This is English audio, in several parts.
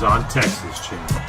Eyes on Texas channel.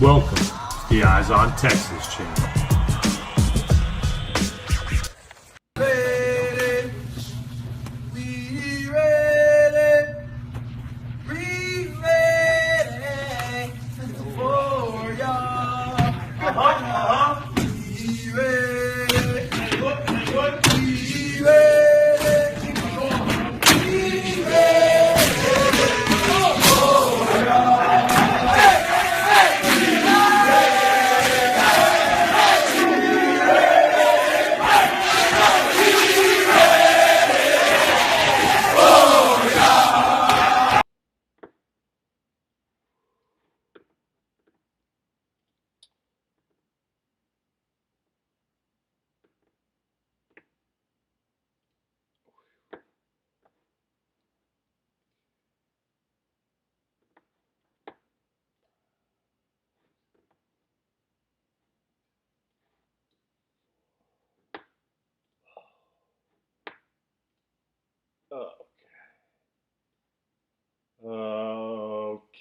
Welcome to the Eyes on Texas channel.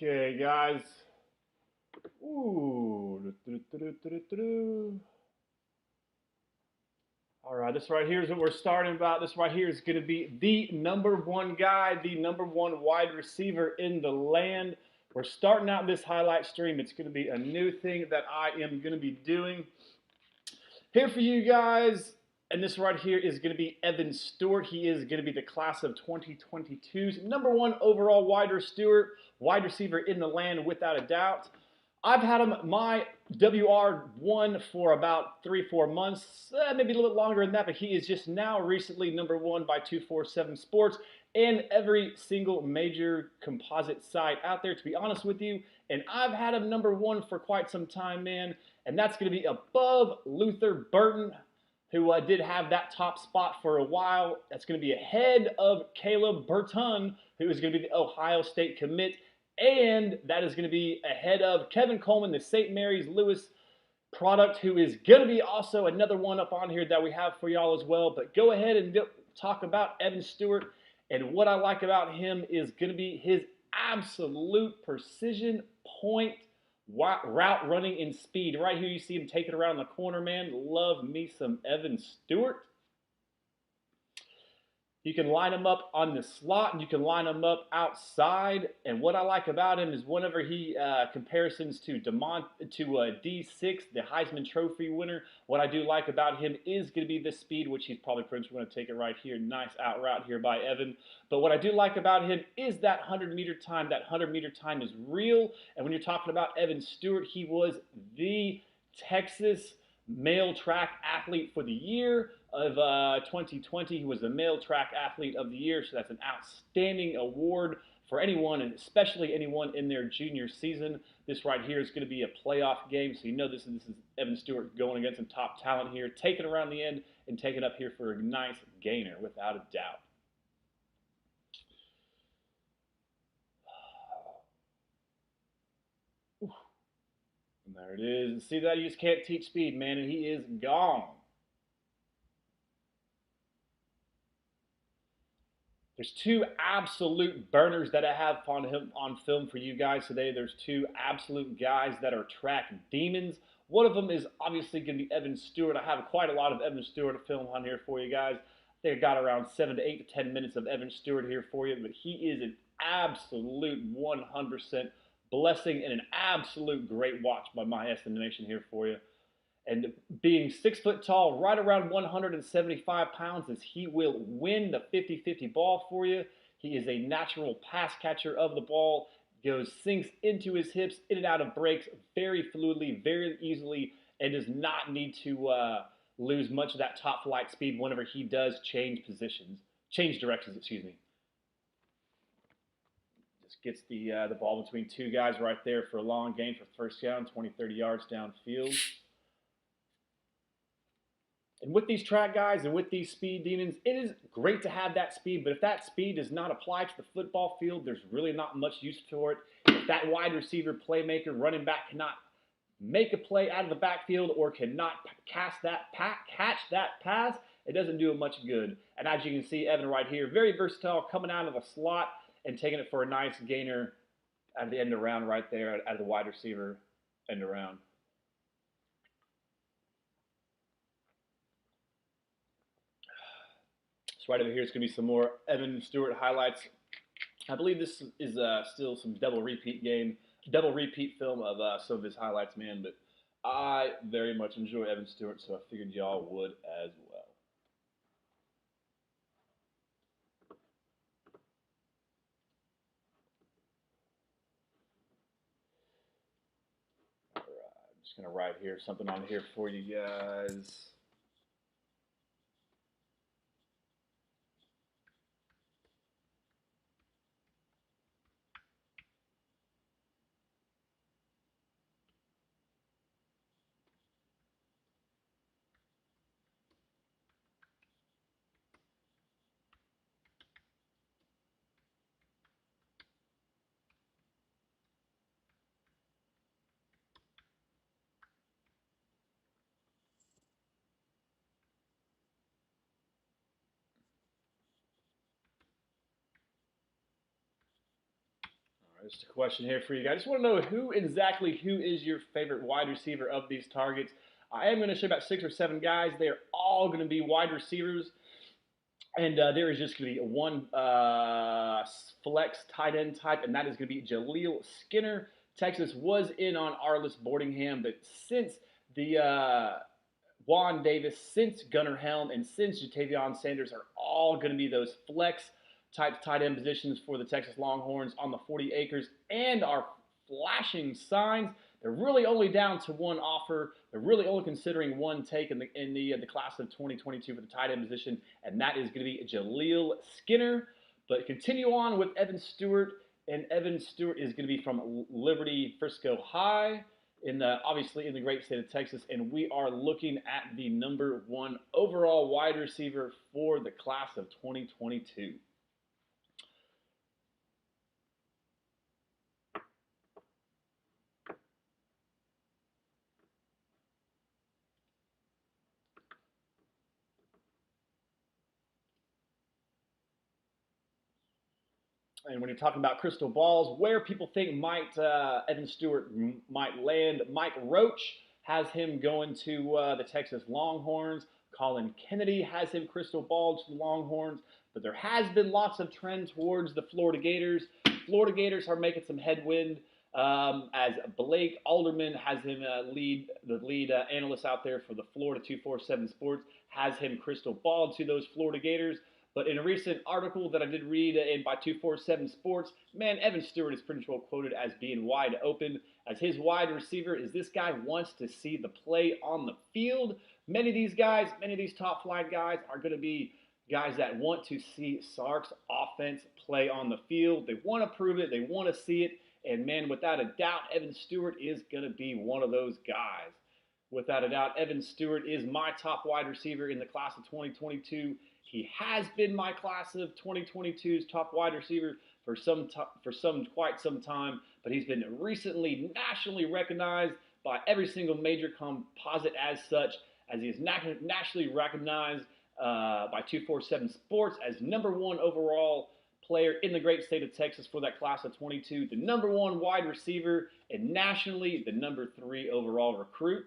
Okay, guys. Ooh. All right, this right here is what we're starting about. This right here is going to be the number one guy, the number one wide receiver in the land. We're starting out this highlight stream. It's going to be a new thing that I am going to be doing here for you guys. And this right here is going to be Evan Stewart. He is going to be the class of 2022's number one overall wide receiver in the land, without a doubt. I've had him my WR1 for about 3-4 months, maybe a little bit longer than that, but he is just now recently number one by 247 Sports and every single major composite site out there, to be honest with you. And I've had him number one for quite some time, man. And that's going to be above Luther Burton. who did have that top spot for a while. That's going to be ahead of Caleb Burton, who is going to be the Ohio State commit. And that is going to be ahead of Kevin Coleman, the St. Mary's Lewis product, who is going to be also another one up on here that we have for y'all as well. But go ahead and talk about Evan Stewart. And what I like about him is going to be his absolute precision point route running and speed. Right here you see him taking around the corner, man. Love me some Evan Stewart. You can line him up on the slot, and you can line him up outside. And what I like about him is whenever he comparisons to D6, the Heisman Trophy winner, what I do like about him is going to be the speed, which he's probably pretty much going to take it right here. Nice out route here by Evan. But what I do like about him is that 100-meter time. That 100-meter time is real. And when you're talking about Evan Stewart, he was the Texas male track athlete for the year of 2020. He was the male track athlete of the year, so that's an outstanding award for anyone, and especially anyone in their junior season. This right here is going to be a playoff game, so you know this is Evan Stewart going against some top talent here, taking around the end and taking up here for a nice gainer, without a doubt. And there it is. See that? You just can't teach speed, man, and he is gone. There's two absolute burners that I have on him on film for you guys today. There's two absolute guys that are track demons. One of them is obviously going to be Evan Stewart. I have quite a lot of Evan Stewart film on here for you guys. I think I got around 7 to 8 to 10 minutes of Evan Stewart here for you, but he is an absolute 100% blessing and an absolute great watch by my estimation here for you. And being 6 foot tall, right around 175 pounds, as he will win the 50-50 ball for you. He is a natural pass catcher of the ball, sinks into his hips, in and out of breaks very fluidly, very easily, and does not need to lose much of that top flight speed whenever he does change directions, excuse me. Just gets the ball between two guys right there for a long gain for first down, 20, 30 yards downfield. And with these track guys and with these speed demons, it is great to have that speed, but if that speed does not apply to the football field, there's really not much use for it. If that wide receiver, playmaker, running back cannot make a play out of the backfield or cannot catch that pass, it doesn't do him much good. And as you can see, Evan right here, very versatile, coming out of the slot and taking it for a nice gainer at the end around right there, out of the wide receiver end around. Right over here is going to be some more Evan Stewart highlights. I believe this is still some double repeat film of some of his highlights, man. But I very much enjoy Evan Stewart, so I figured y'all would as well. All right, I'm just going to write here something on here for you guys. Just a question here for you guys. I just want to know who is your favorite wide receiver of these targets. I am going to show about 6 or 7 guys. They are all going to be wide receivers. And there is just going to be one flex tight end type, and that is going to be Jaleel Skinner. Texas was in on Arliss Boardingham, but since the Juan Davis, since Gunnar Helm, and since Jatavion Sanders are all going to be those flex type tight end positions for the Texas Longhorns on the 40 acres and are flashing signs. They're really only down to one offer. They're really only considering one take in the class of 2022 for the tight end position, and that is going to be Jaleel Skinner. But continue on with Evan Stewart, and Evan Stewart is going to be from Liberty Frisco High. obviously in the great state of Texas, and we are looking at the number 1 overall wide receiver for the class of 2022. And when you're talking about crystal balls, where people think Evan Stewart might land, Mike Roach has him going to the Texas Longhorns. Colin Kennedy has him crystal ball to the Longhorns. But there has been lots of trend towards the Florida Gators. Florida Gators are making some headwind as Blake Alderman has him the lead analyst out there for the Florida 247 Sports, has him crystal ball to those Florida Gators. But in a recent article that I did read in by 247 Sports, man, Evan Stewart is pretty well quoted as being wide open. As his wide receiver, is this guy wants to see the play on the field. Many of these guys, many of these top flight guys are going to be guys that want to see Sark's offense play on the field. They want to prove it. They want to see it. And man, without a doubt, Evan Stewart is going to be one of those guys. Without a doubt, Evan Stewart is my top wide receiver in the class of 2022. He has been my class of 2022's top wide receiver for quite some time, but he's been recently nationally recognized by every single major composite as such, as he is nationally recognized by 247 Sports as number 1 overall player in the great state of Texas for that class of 22, the number 1 wide receiver, and nationally the number 3 overall recruit.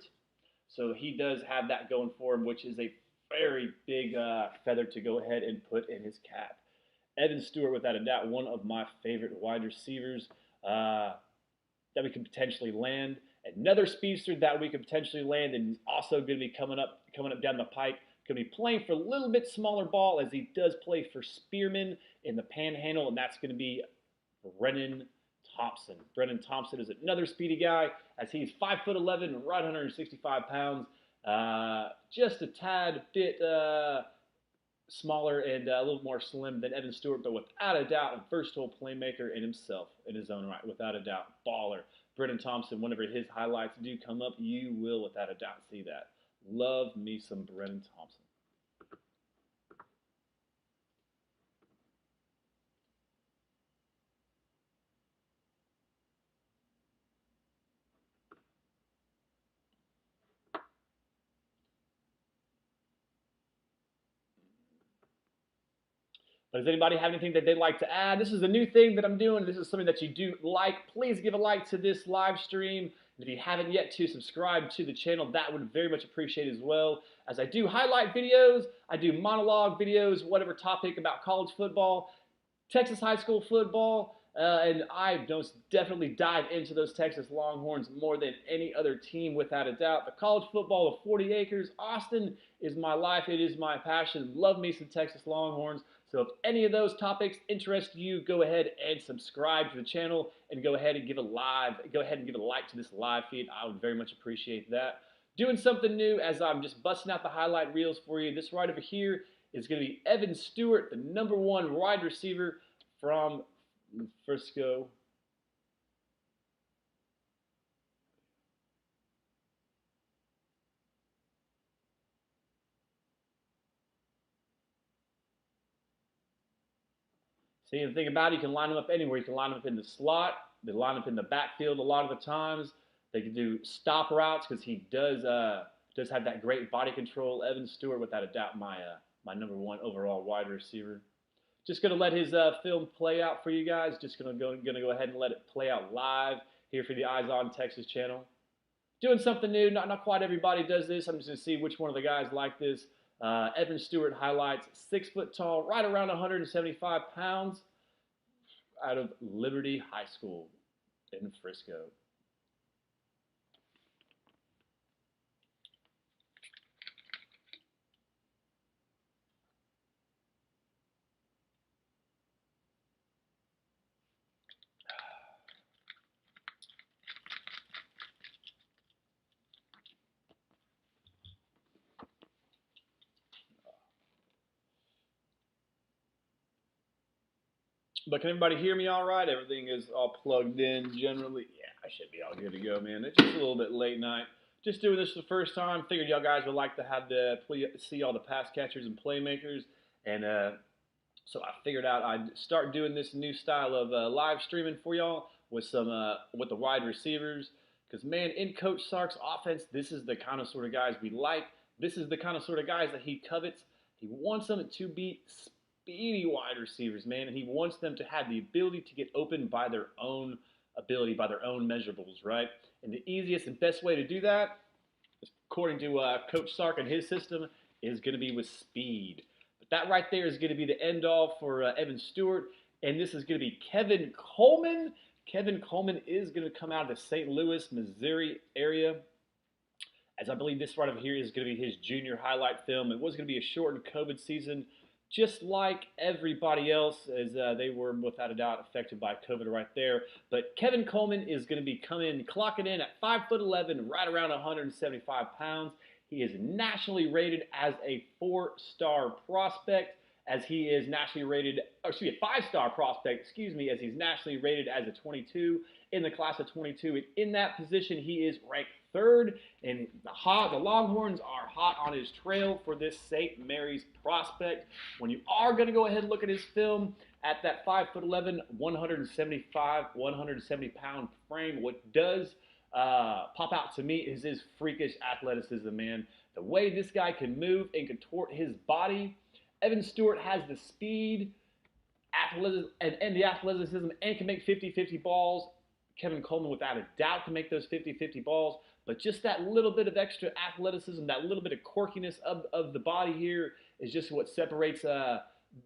So he does have that going for him, which is a very big feather to go ahead and put in his cap. Evan Stewart, without a doubt, one of my favorite wide receivers that we could potentially land. Another speedster that we could potentially land, and he's also going to be coming up down the pike. Going to be playing for a little bit smaller ball, as he does play for Spearman in the Panhandle, and that's going to be Brennan Thompson. Brennan Thompson is another speedy guy, as he's 5'11", right 165 pounds. Just a tad bit smaller and a little more slim than Evan Stewart, but without a doubt, a versatile playmaker in himself, in his own right, without a doubt. Baller. Brennan Thompson, whenever his highlights do come up, you will without a doubt see that. Love me some Brennan Thompson. But does anybody have anything that they'd like to add? This is a new thing that I'm doing. This is something that you do like. Please give a like to this live stream. And if you haven't yet to subscribe to the channel, that would very much appreciate as well. As I do highlight videos, I do monologue videos, whatever topic about college football, Texas high school football, and I definitely dive into those Texas Longhorns more than any other team, without a doubt. The college football of 40 acres, Austin is my life. It is my passion. Love me some Texas Longhorns. So if any of those topics interest you, go ahead and subscribe to the channel and go ahead and give a like to this live feed. I would very much appreciate that. Doing something new as I'm just busting out the highlight reels for you. This right over here is going to be Evan Stewart, the number 1 wide receiver from Frisco. See, the thing about it, you can line them up anywhere. You can line them up in the slot. They line up in the backfield a lot of the times. They can do stop routes because he does have that great body control. Evan Stewart, without a doubt, my number 1 overall wide receiver. Just going to let his film play out for you guys. Just going to go ahead and let it play out live here for the Eyes on Texas channel. Doing something new. Not quite everybody does this. I'm just going to see which one of the guys like this. Evan Stewart highlights, 6 foot tall, right around 175 pounds, out of Liberty High School in Frisco. But can everybody hear me all right? Everything is all plugged in generally? Yeah. I should be all good to go, man. It's just a little bit late night. Just doing this for the first time. Figured y'all guys would like to have see all the pass catchers and playmakers, and so I figured out I'd start doing this new style of live streaming for y'all with some with the wide receivers. Because man, in Coach Sark's offense, this is the kind of sort of guys we like. This is the kind of sort of guys that he covets. He wants them to be speedy wide receivers, man, and he wants them to have the ability to get open by their own ability, by their own measurables, right? And the easiest and best way to do that, according to Coach Sark and his system, is going to be with speed. But that right there is going to be the end all for Evan Stewart, and this is going to be Kevin Coleman. Kevin Coleman is going to come out of the St. Louis, Missouri area, as I believe this right over here is going to be his junior highlight film. It was going to be a shortened COVID season, just like everybody else, as they were without a doubt affected by COVID right there. But Kevin Coleman is going to be clocking in at 5'11", right around 175 pounds. He is nationally rated as a 4-star prospect, as he is nationally rated, a 5-star prospect, as he's nationally rated as a 22 in the class of 22. And in that position, he is ranked third, and the Longhorns are hot on his trail for this St. Mary's prospect. When you are going to go ahead and look at his film at that 5'11", 170-pound frame, what does pop out to me is his freakish athleticism, man. The way this guy can move and contort his body. Evan Stewart has the speed, and the athleticism, and can make 50-50 balls. Kevin Coleman, without a doubt, can make those 50-50 balls. But just that little bit of extra athleticism, that little bit of quirkiness of the body here is just what separates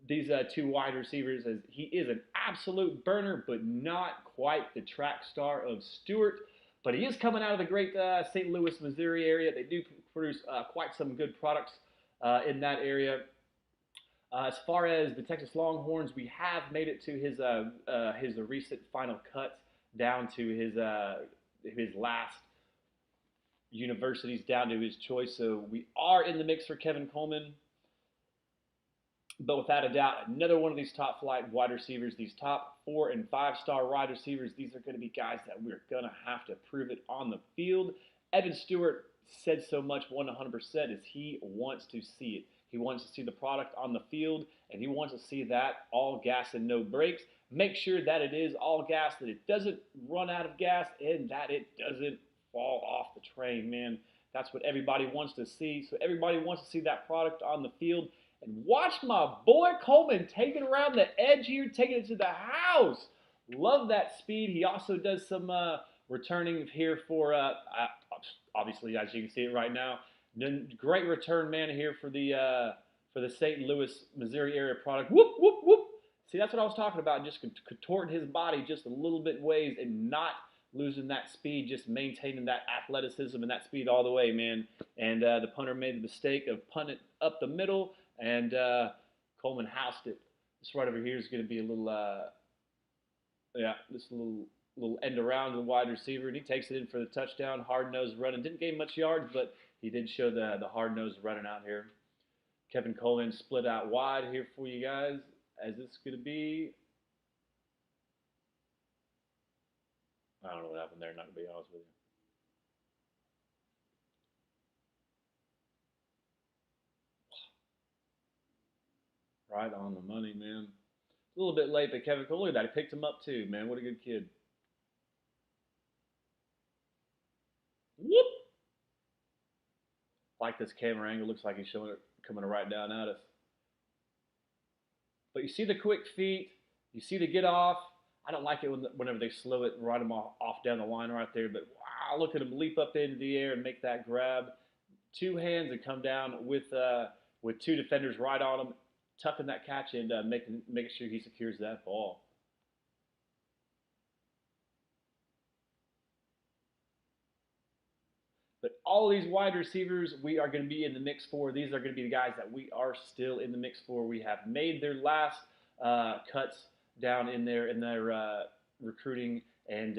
these two wide receivers. As he is an absolute burner, but not quite the track star of Stewart. But he is coming out of the great St. Louis, Missouri area. They do produce quite some good products in that area. As far as the Texas Longhorns, we have made it to his recent final cuts down to his last universities, down to his choice. So we are in the mix for Kevin Coleman. But without a doubt, another one of these top flight wide receivers, these top 4- and 5-star wide receivers, these are going to be guys that we're going to have to prove it on the field. Evan Stewart said so much 100% is he wants to see it. He wants to see the product on the field, and he wants to see that all gas and no brakes. Make sure that it is all gas, that it doesn't run out of gas, and that it doesn't fall off the train, man. That's what everybody wants to see. So everybody wants to see that product on the field. And watch my boy Coleman take it around the edge here, taking it to the house. Love that speed. He also does some returning here for, obviously, as you can see it right now. Great return man here for the St. Louis, Missouri area product. Whoop, whoop, whoop. See, that's what I was talking about, just contorting his body just a little bit ways and not losing that speed, just maintaining that athleticism and that speed all the way, man. And the punter made the mistake of punting up the middle, and Coleman housed it. This right over here is going to be a little, this little end around to the wide receiver, and he takes it in for the touchdown. Hard-nosed running. Didn't gain much yards, but he did show the hard-nosed running out here. Kevin Coleman split out wide here for you guys, as this is going to be. I don't know what happened there, not going to be honest with you. Right on the money, man. A little bit late, but Kevin Coleman, look at that. He picked him up too, man. What a good kid. Whoop! Like this camera angle, looks like he's showing it coming right down at us. But you see the quick feet, you see the get off. I don't like it whenever they slow it and ride him off down the line right there. But wow, look at him leap up into the air and make that grab. Two hands and come down with two defenders right on him, tucking that catch and making sure he secures that ball. But all these wide receivers we are going to be in the mix for. These are going to be the guys that we are still in the mix for. We have made their last cuts down in their recruiting, and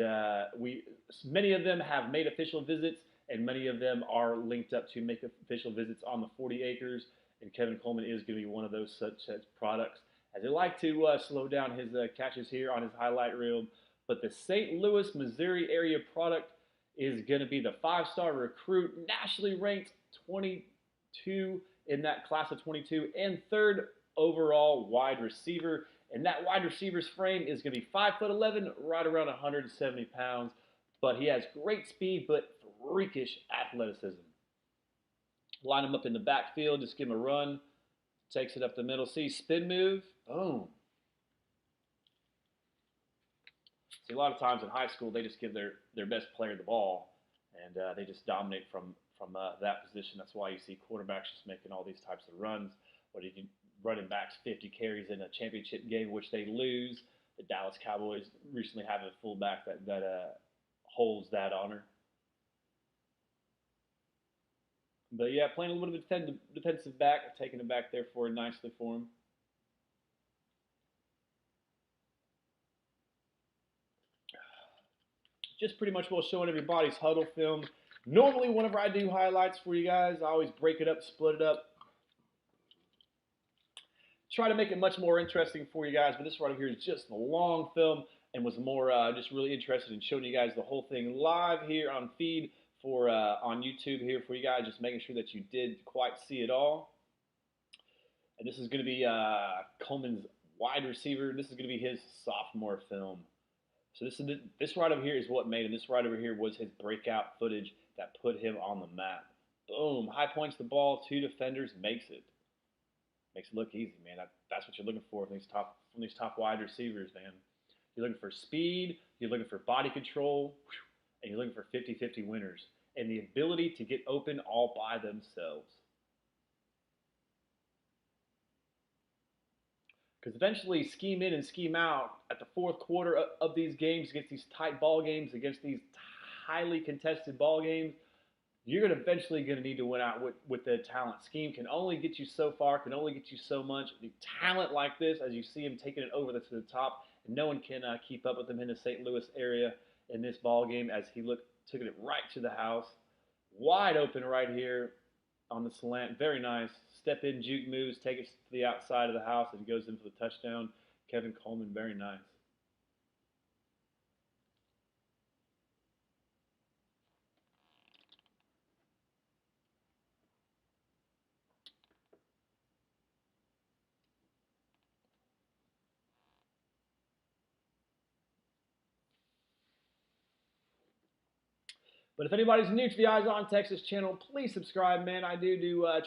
many of them have made official visits, and many of them are linked up to make official visits on the 40 acres. And Kevin Coleman is going to be one of those such products. As they like to slow down his catches here on his highlight reel, But the St. Louis, Missouri area product is going to be the five-star recruit, nationally ranked 22 in that class of 22, and third overall wide receiver. And that wide receiver's frame is going to be 5'11", right around 170 pounds. But he has great speed, but freakish athleticism. Line him up in the backfield, just give him a run. Takes it up the middle. See, spin move, boom. See, a lot of times in high school, they just give their best player the ball, and they just dominate from that position. That's why you see quarterbacks just making all these types of runs. What do you running backs 50 carries in a championship game, which they lose? The Dallas Cowboys recently have a fullback that holds that honor. But yeah, playing a little bit of defensive back, taking it back there for nicely for him. Just pretty much while showing everybody's huddle film. Normally, whenever I do highlights for you guys, I always break it up, split it up. Try to make it much more interesting for you guys, but this right over here is just a long film and was more just really interested in showing you guys the whole thing live here on feed for on YouTube here for you guys, just making sure that you did quite see it all. And this is going to be Coleman's wide receiver. This is going to be his sophomore film. So this right over here is what made him. This right over here was his breakout footage that put him on the map. Boom, high points the ball, two defenders, makes it. Makes it look easy, man. That's what you're looking for from these top wide receivers, man. You're looking for speed, you're looking for body control, and you're looking for 50-50 winners. And the ability to get open all by themselves. Because eventually, scheme in and scheme out at the fourth quarter of these games, against these tight ball games, against these highly contested ball games, you're eventually going to need to win out with the talent. Scheme can only get you so far, can only get you so much. The talent like this, as you see him taking it over to the top, and no one can keep up with him in the St. Louis area in this ball game as he took it right to the house. Wide open right here on the slant. Very nice. Step in, juke moves, take it to the outside of the house, and goes in for the touchdown. Kevin Coleman, very nice. But if anybody's new to the Eyes on Texas channel, please subscribe, man. I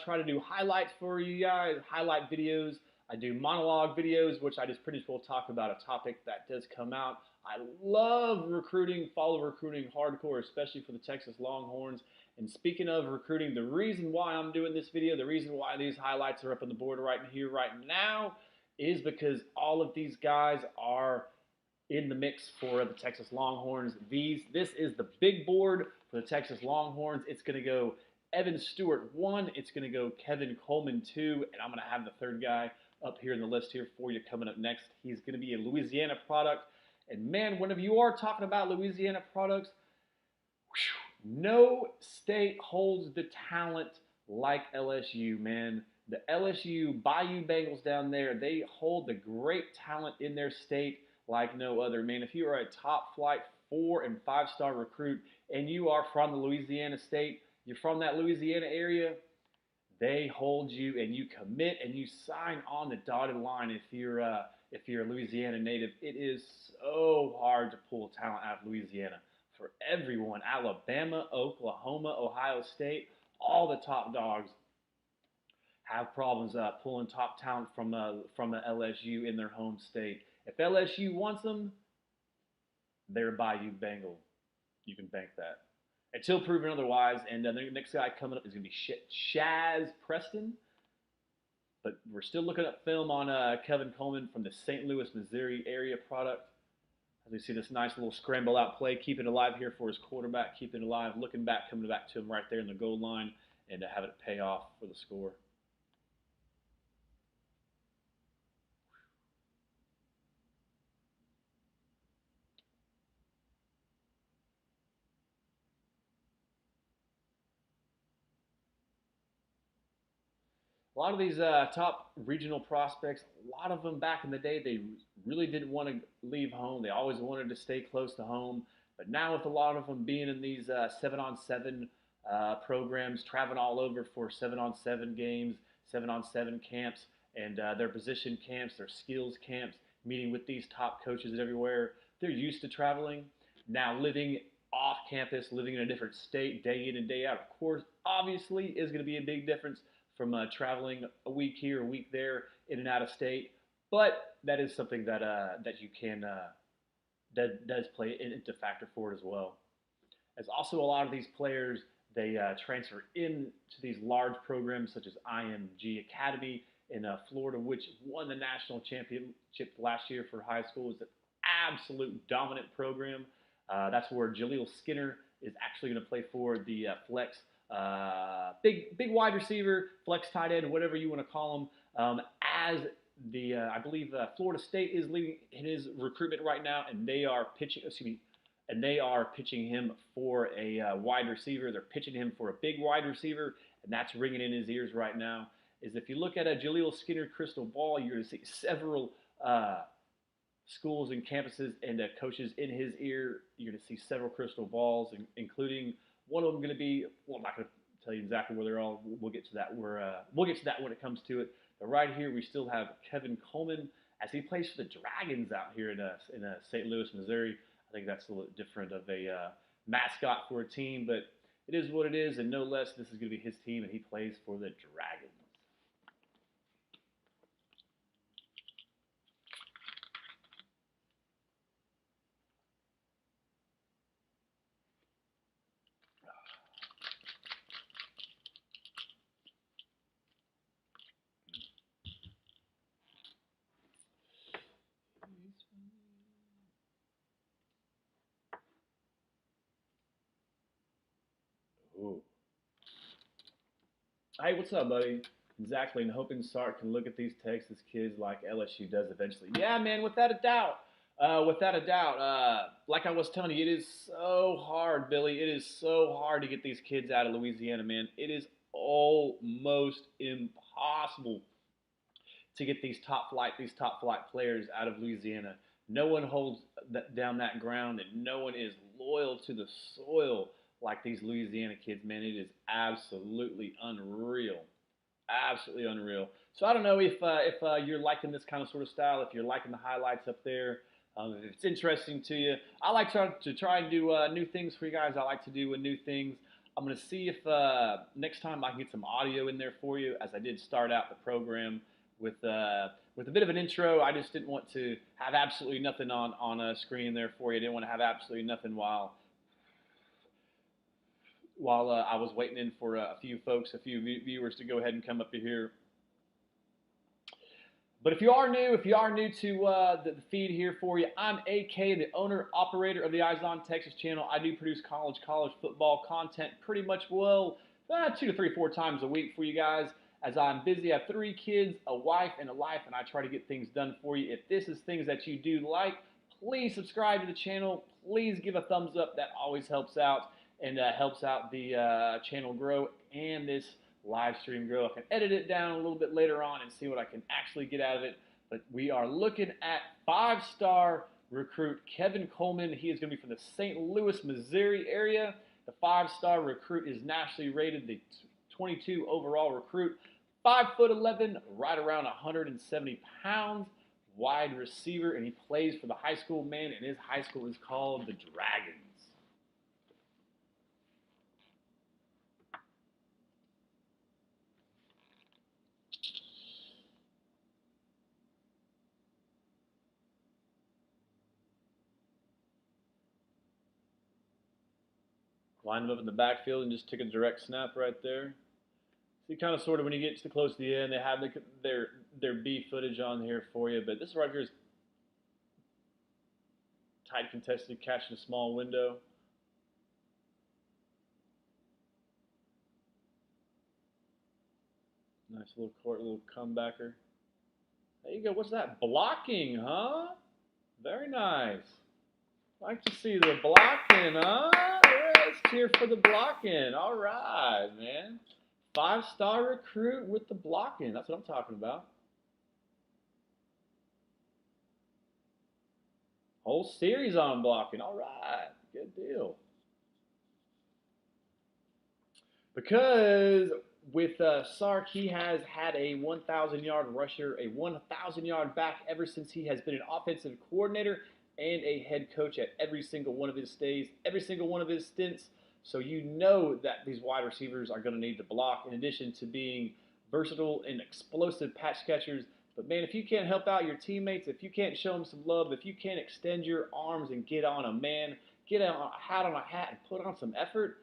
try to do highlights for you guys, highlight videos. I do monologue videos, which I just pretty much will talk about a topic that does come out. I love recruiting, follow recruiting hardcore, especially for the Texas Longhorns. And speaking of recruiting, the reason why I'm doing this video, the reason why these highlights are up on the board right here, right now, is because all of these guys are in the mix for the Texas Longhorns. This is the big board for the Texas Longhorns. It's going to go Evan Stewart 1. It's going to go Kevin Coleman 2. And I'm going to have the third guy up here in the list here for you coming up next. He's going to be a Louisiana product. And man, whenever you are talking about Louisiana products, no state holds the talent like LSU, man. The LSU Bayou Bengals down there, they hold the great talent in their state like no other, man. If you are a top flight 4- and 5-star recruit and you are from the Louisiana state, you're from that Louisiana area, they hold you and you commit and you sign on the dotted line if you're a Louisiana native. It is so hard to pull talent out of Louisiana. For everyone, Alabama, Oklahoma, Ohio State, all the top dogs have problems pulling top talent from LSU in their home state. If LSU wants them, they're Bayou Bengal. You can bank that. Until proven otherwise. And the next guy coming up is going to be Shaz Preston. But we're still looking at film on Kevin Coleman from the St. Louis, Missouri area product. As we see this nice little scramble out play, keeping it alive here for his quarterback, keeping it alive, looking back, coming back to him right there in the goal line, and have it pay off for the score. A lot of these top regional prospects, a lot of them back in the day, they really didn't want to leave home. They always wanted to stay close to home. But now, with a lot of them being in these 7-on-7 programs, traveling all over for 7-on-7 games, 7-on-7 camps, and their position camps, their skills camps, meeting with these top coaches everywhere, they're used to traveling. Now, living off campus, living in a different state day in and day out, of course, obviously, is going to be a big difference from traveling a week here, a week there, in and out of state. But that is something that that you can that does play into factor for it as well. As also a lot of these players they transfer into these large programs such as IMG Academy in Florida, which won the national championship last year for high school. It's an absolute dominant program. That's where Jaleel Skinner is actually going to play for the flex, big wide receiver, flex tight end, whatever you want to call him. As the I believe Florida State is leading in his recruitment right now, and they are pitching. Excuse me. And they are pitching him for a wide receiver. They're pitching him for a big wide receiver, and that's ringing in his ears right now. Is if you look at a Jaleel Skinner crystal ball, you're going to see several schools and campuses and coaches in his ear. You're going to see several crystal balls, including one of them going to be. Well, I'm not going to tell you exactly where they're all. We'll get to that. We'll get to that when it comes to it. But right here, we still have Kevin Coleman as he plays for the Dragons out here in St. Louis, Missouri. I think that's a little different of a mascot for a team, but it is what it is, and no less, this is going to be his team, and he plays for the Dragons. Ooh. Hey, what's up, buddy? Exactly, and hoping Sark can look at these Texas kids like LSU does eventually. Yeah, man, without a doubt. Without a doubt. Like I was telling you, it is so hard, Billy. It is so hard to get these kids out of Louisiana, man. It is almost impossible to get these top flight players out of Louisiana. No one holds down that ground, and no one is loyal to the soil like these Louisiana kids. Man, it is absolutely unreal, absolutely unreal. So I don't know if you're liking this kind of sort of style, if you're liking the highlights up there. If it's interesting to you, I like to try and do new things for you guys. I like to do new things. I'm going to see if next time I can get some audio in there for you, as I did start out the program with a bit of an intro. I just didn't want to have absolutely nothing on a screen there for you. I didn't want to have absolutely nothing while I was waiting in for a few folks, a few viewers to go ahead and come up to here. But if you are new to the feed here for you, I'm AK, the owner, operator of the Eyes on Texas channel. I do produce college football content pretty much 2 to 3, 4 times a week for you guys. As I'm busy, I have 3 kids, a wife, and a life, and I try to get things done for you. If this is things that you do like, please subscribe to the channel. Please give a thumbs up. That always helps out and helps out the channel grow and this live stream grow. I can edit it down a little bit later on and see what I can actually get out of it. But we are looking at 5-star recruit Kevin Coleman. He is going to be from the St. Louis, Missouri area. The 5-star recruit is nationally rated the 22 overall recruit. 5'11", right around 170 pounds, wide receiver, and he plays for the high school, man, and his high school is called the Dragons. Lined him up in the backfield and just took a direct snap right there. See, kind of sort of when you get to close to the end, they have their B footage on here for you, but this right here is tight contested catch in a small window. Nice little court, little comebacker. There you go. What's that? Blocking, huh? Very nice. Like to see the blocking, huh? Let's cheer for the blocking. All right, man. 5-star recruit with the blocking. That's what I'm talking about. Whole series on blocking. All right. Good deal. Because with Sark, he has had a 1,000-yard rusher, a 1,000-yard back ever since he has been an offensive coordinator and a head coach at every single one of his stays, every single one of his stints. So you know that these wide receivers are going to need to block in addition to being versatile and explosive patch catchers. But man, if you can't help out your teammates, if you can't show them some love, if you can't extend your arms and get on a man, get a hat on a hat and put on some effort,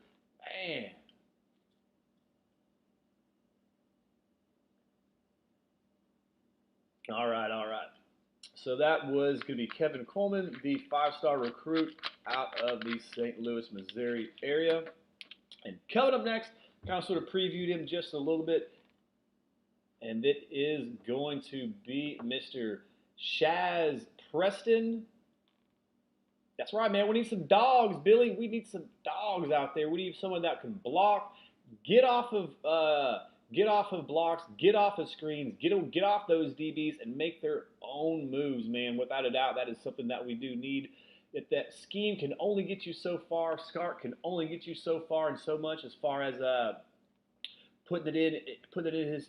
man, all right, all right. So that was going to be Kevin Coleman, the 5-star recruit out of the St. Louis, Missouri area. And coming up next, kind of sort of previewed him just a little bit, and it is going to be Mr. Shaz Preston. That's right, man. We need some dogs, Billy. We need some dogs out there. We need someone that can block, get off of blocks, get off of screens, get off those DBs, and make their own moves, man. Without a doubt, that is something that we do need. If that scheme can only get you so far, Scark can only get you so far and so much as far as putting it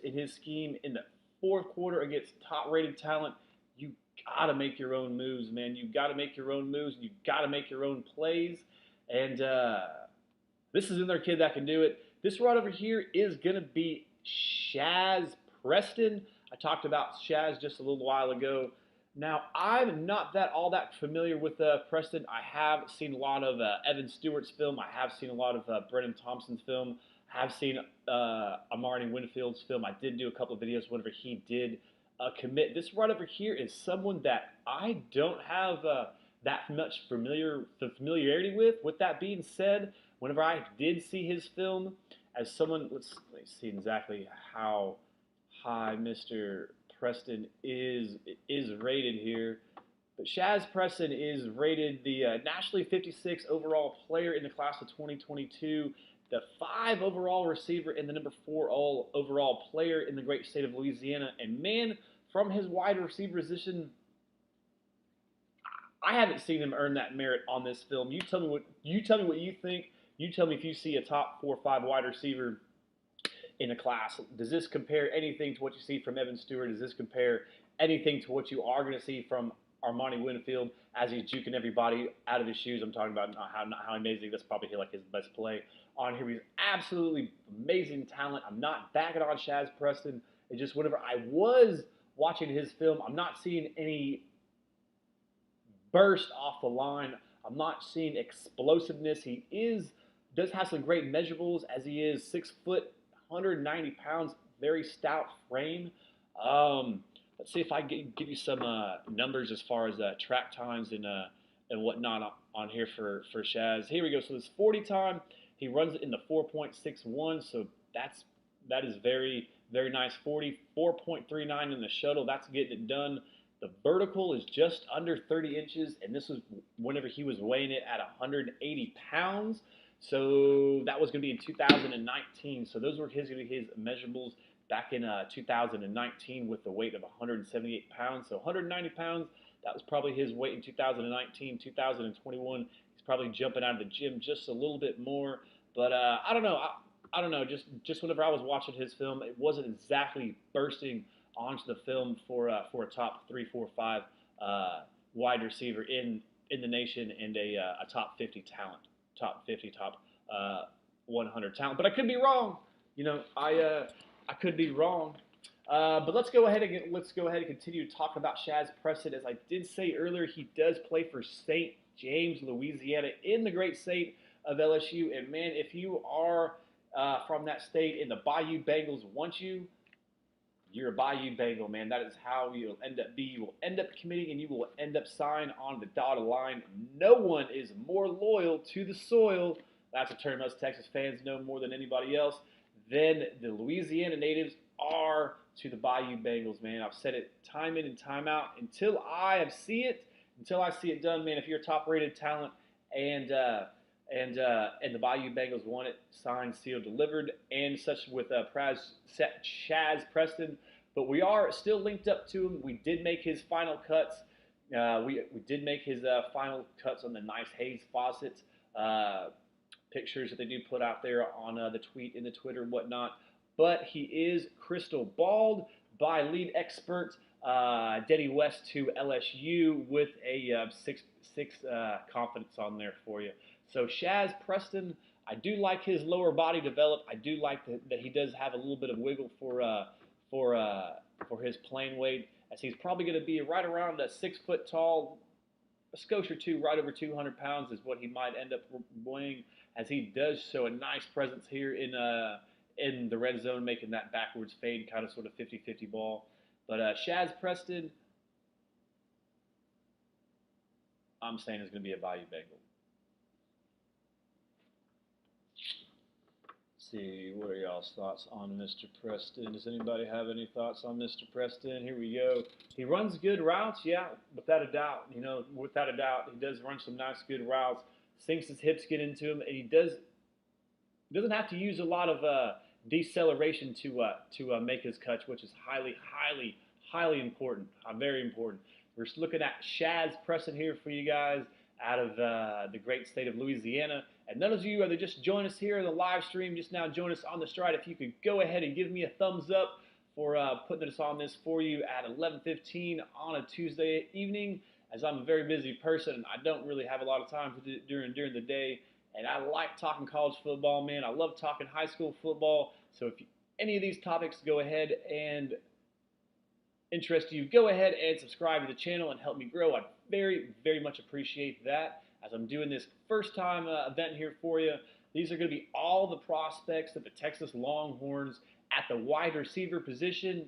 in his scheme in the fourth quarter against top rated talent. You gotta make your own moves, man. You gotta make your own moves. You gotta make your own plays. And this is another kid that can do it. This right over here is gonna be Shaz Preston. I talked about Shaz just a little while ago. Now, I'm not all that familiar with Preston. I have seen a lot of Evan Stewart's film. I have seen a lot of Brennan Thompson's film. I have seen Amari Winfield's film. I did do a couple of videos whenever he did commit. This right over here is someone that I don't have that much familiarity with. With that being said, whenever I did see his film, as someone, let's see exactly how high Mr. Preston is rated here. But Shaz Preston is rated the nationally 56 overall player in the class of 2022, the 5 overall receiver, and the number 4 all overall player in the great state of Louisiana. And man, from his wide receiver position, I haven't seen him earn that merit on this film. You tell me what you think. You tell me if you see a top 4 or 5 wide receiver in a class. Does this compare anything to what you see from Evan Stewart? Does this compare anything to what you are going to see from Armani Winfield as he's juking everybody out of his shoes? I'm talking about how amazing. That's probably like his best play on here. He's absolutely amazing talent. I'm not backing on Shaz Preston. It's just whenever I was watching his film, I'm not seeing any burst off the line. I'm not seeing explosiveness. He does have some great measurables as he is 6 foot, 190 pounds, very stout frame. Let's see if I can give you some numbers as far as track times and whatnot on here for Shaz. Here we go. So this 40 time, he runs it in the 4.61. So that is very, very nice. 4.39 in the shuttle. That's getting it done. The vertical is just under 30 inches, and this was whenever he was weighing it at 180 pounds. So that was going to be in 2019. So those were his measurables back in 2019 with the weight of 178 pounds. So 190 pounds, that was probably his weight in 2019. 2021, he's probably jumping out of the gym just a little bit more. But I don't know. I don't know. Just whenever I was watching his film, it wasn't exactly bursting onto the film for a top 3, 4, 5 wide receiver in the nation and a top 50 talent. Top 50, top 100 talent. But I could be wrong. You know, I could be wrong. But let's go ahead and continue to talk about Shaz Preston. As I did say earlier, he does play for St. James, Louisiana, in the great state of LSU. And man, if you are from that state and the Bayou Bengals want you, you're a Bayou Bengal, man. That is how you'll end up being. You will end up committing and you will end up signing on the dotted line. No one is more loyal to the soil. That's a term us Texas fans know more than anybody else than the Louisiana natives are to the Bayou Bengals, man. I've said it time in and time out. Until I see it done, man, if you're a top-rated talent and and the Bayou Bengals won it, signed, sealed, delivered, and such with Chaz Preston. But we are still linked up to him. We did make his final cuts. We did make his final cuts on the nice Hayes Fawcett pictures that they do put out there on the tweet in the Twitter and whatnot. But he is crystal balled by lead expert Denny West to LSU with a six confidence on there for you. So Chaz Preston, I do like his lower body develop. I do like that he does have a little bit of wiggle for his playing weight, as he's probably going to be right around a 6 foot tall, a skosh or two, right over 200 pounds is what he might end up weighing, as he does show a nice presence here in the red zone, making that backwards fade kind of sort of 50-50 ball. But Chaz Preston, I'm saying is going to be a value Bengal. See, what are y'all's thoughts on Mr. Preston? Does anybody have any thoughts on Mr. Preston? Here we go. He runs good routes, yeah, without a doubt. You know, without a doubt, he does run some nice, good routes. Sinks his hips get into him, and he doesn't have to use a lot of deceleration to make his catch, which is highly important. Very important. We're just looking at Chaz Preston here for you guys out of the great state of Louisiana. And those of you that just join us here in the live stream, just now join us on the stride, if you could go ahead and give me a thumbs up for putting us on this for you at 11:15 on a Tuesday evening, as I'm a very busy person and I don't really have a lot of time to do during the day. And I like talking college football, man. I love talking high school football. So if any of these topics go ahead and interest you, go ahead and subscribe to the channel and help me grow. I'd very much appreciate that, as I'm doing this first time event here for you. These are going to be all the prospects of the Texas Longhorns at the wide receiver position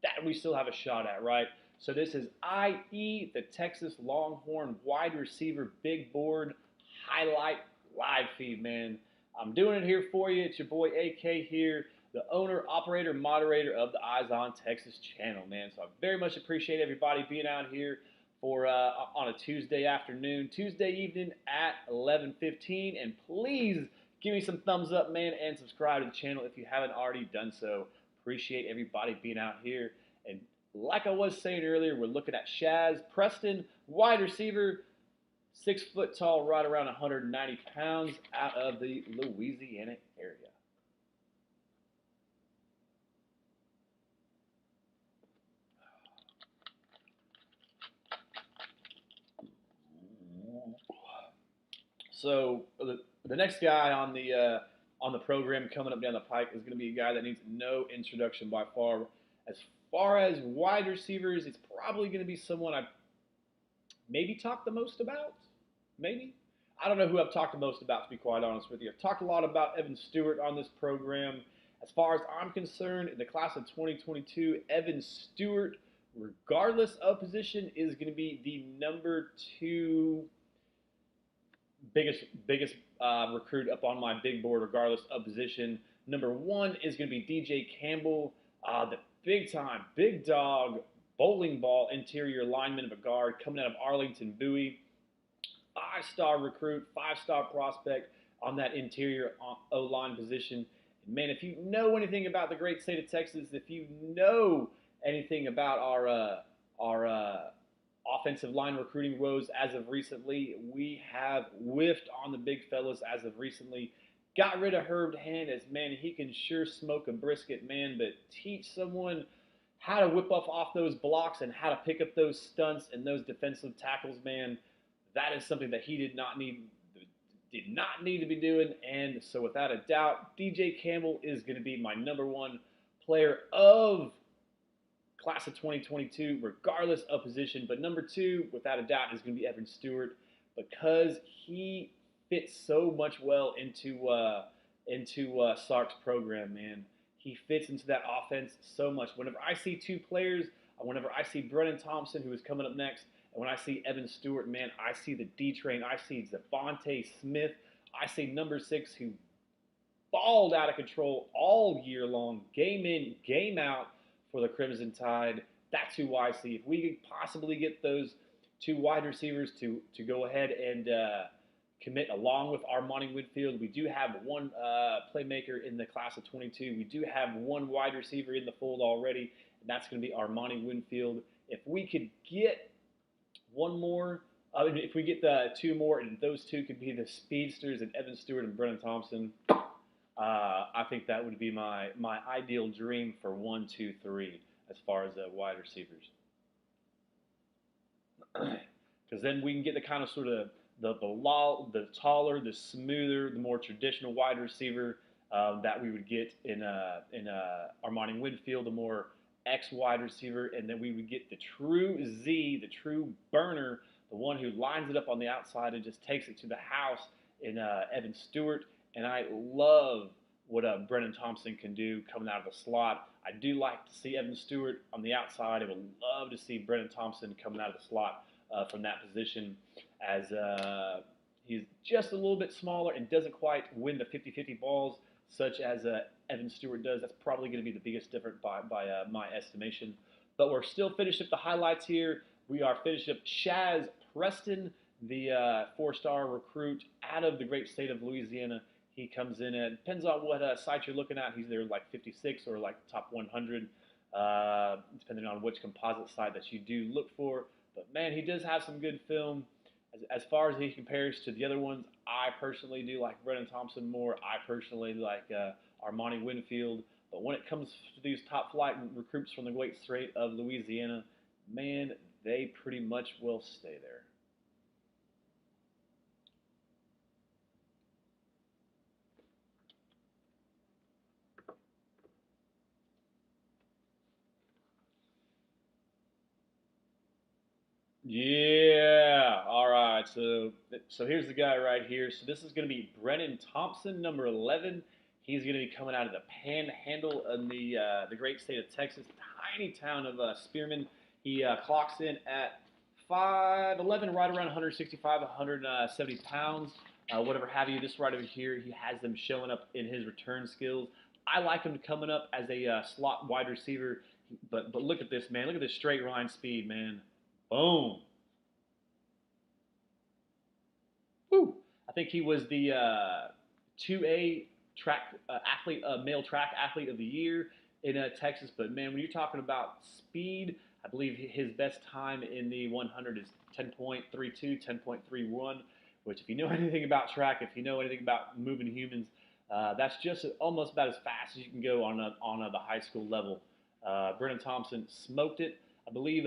that we still have a shot at, right? So this is IE, the Texas Longhorn wide receiver big board highlight live feed, man. I'm doing it here for you. It's your boy AK here, the owner, operator, moderator of the Eyes on Texas channel, man. So I very much appreciate everybody being out here for on a Tuesday afternoon, Tuesday evening at 11:15. And please give me some thumbs up, man, and subscribe to the channel if you haven't already done so. Appreciate everybody being out here. And like I was saying earlier, we're looking at Chaz Preston, wide receiver, 6 foot tall, right around 190 pounds, out of the Louisiana area. So the next guy on the program coming up down the pike is going to be a guy that needs no introduction by far. As far as wide receivers, it's probably going to be someone I maybe talked the most about. Maybe. I don't know who I've talked the most about, to be quite honest with you. I've talked a lot about Evan Stewart on this program. As far as I'm concerned, in the class of 2022, Evan Stewart, regardless of position, is going to be the number 2 biggest recruit up on my big board, regardless of position. Number 1 is going to be DJ Campbell, the big dog, bowling ball interior lineman of a guard coming out of Arlington Bowie. 5-star recruit, 5-star prospect on that interior O-line position. And man, if you know anything about the great state of Texas, if you know anything about our offensive line recruiting woes as of recently, we have whiffed on the big fellas as of recently. Got rid of Herb Hand, as man, he can sure smoke a brisket, man, but teach someone how to whip off those blocks and how to pick up those stunts and those defensive tackles, man. That is something that he did not need to be doing. And so without a doubt, DJ Campbell is going to be my number 1 player of class of 2022, regardless of position. But number 2, without a doubt, is going to be Evan Stewart, because he fits so much well into Sark's program, man. He fits into that offense so much. Whenever I see 2 players, whenever I see Brennan Thompson, who is coming up next, and when I see Evan Stewart, man, I see the D-Train. I see Devontae Smith. I see number 6, who balled out of control all year long, game in, game out for the Crimson Tide. That's who I see. If we could possibly get those 2 wide receivers to go ahead and commit along with Armani Winfield. We do have one playmaker in the class of 22. We do have one wide receiver in the fold already, and that's going to be Armani Winfield. If we could get one more, if we get the two more, and those two could be the speedsters and Evan Stewart and Brennan Thompson, I think that would be my ideal dream for 1, 2, 3 as far as wide receivers. Because then we can get the kind of sort of the taller, the smoother, the more traditional wide receiver that we would get in Armani Winfield, the more X wide receiver, and then we would get the true Z, the true burner, the one who lines it up on the outside and just takes it to the house in Evan Stewart. And I love what Brennan Thompson can do coming out of the slot. I do like to see Evan Stewart on the outside. I would love to see Brennan Thompson coming out of the slot from that position, as he's just a little bit smaller and doesn't quite win the 50-50 balls such as Evan Stewart does. That's probably going to be the biggest difference by my estimation. But we're still finishing up the highlights here. We are finishing up Shaz Preston, the 4-star recruit out of the great state of Louisiana. He comes in at, depends on what site you're looking at. He's there like 56 or like top 100, depending on which composite site that you do look for. But man, he does have some good film. As far as he compares to the other ones, I personally do like Brennan Thompson more. I personally like Armani Winfield. But when it comes to these top flight recruits from the great state of Louisiana, man, they pretty much will stay there. Yeah. All right. So here's the guy right here. So this is going to be Brennan Thompson, number 11. He's going to be coming out of the Panhandle in the great state of Texas, tiny town of Spearman. He clocks in at 5'11", right around 165, 170 pounds, whatever have you. This right over here, he has them showing up in his return skills. I like him coming up as a slot wide receiver, but look at this, man. Look at this straight line speed, man. Boom. Woo. I think he was the 2A track athlete, male track athlete of the year in Texas. But man, when you're talking about speed, I believe his best time in the 100 is 10.32, 10.31. Which, if you know anything about track, if you know anything about moving humans, that's just almost about as fast as you can go on the high school level. Brennan Thompson smoked it. I believe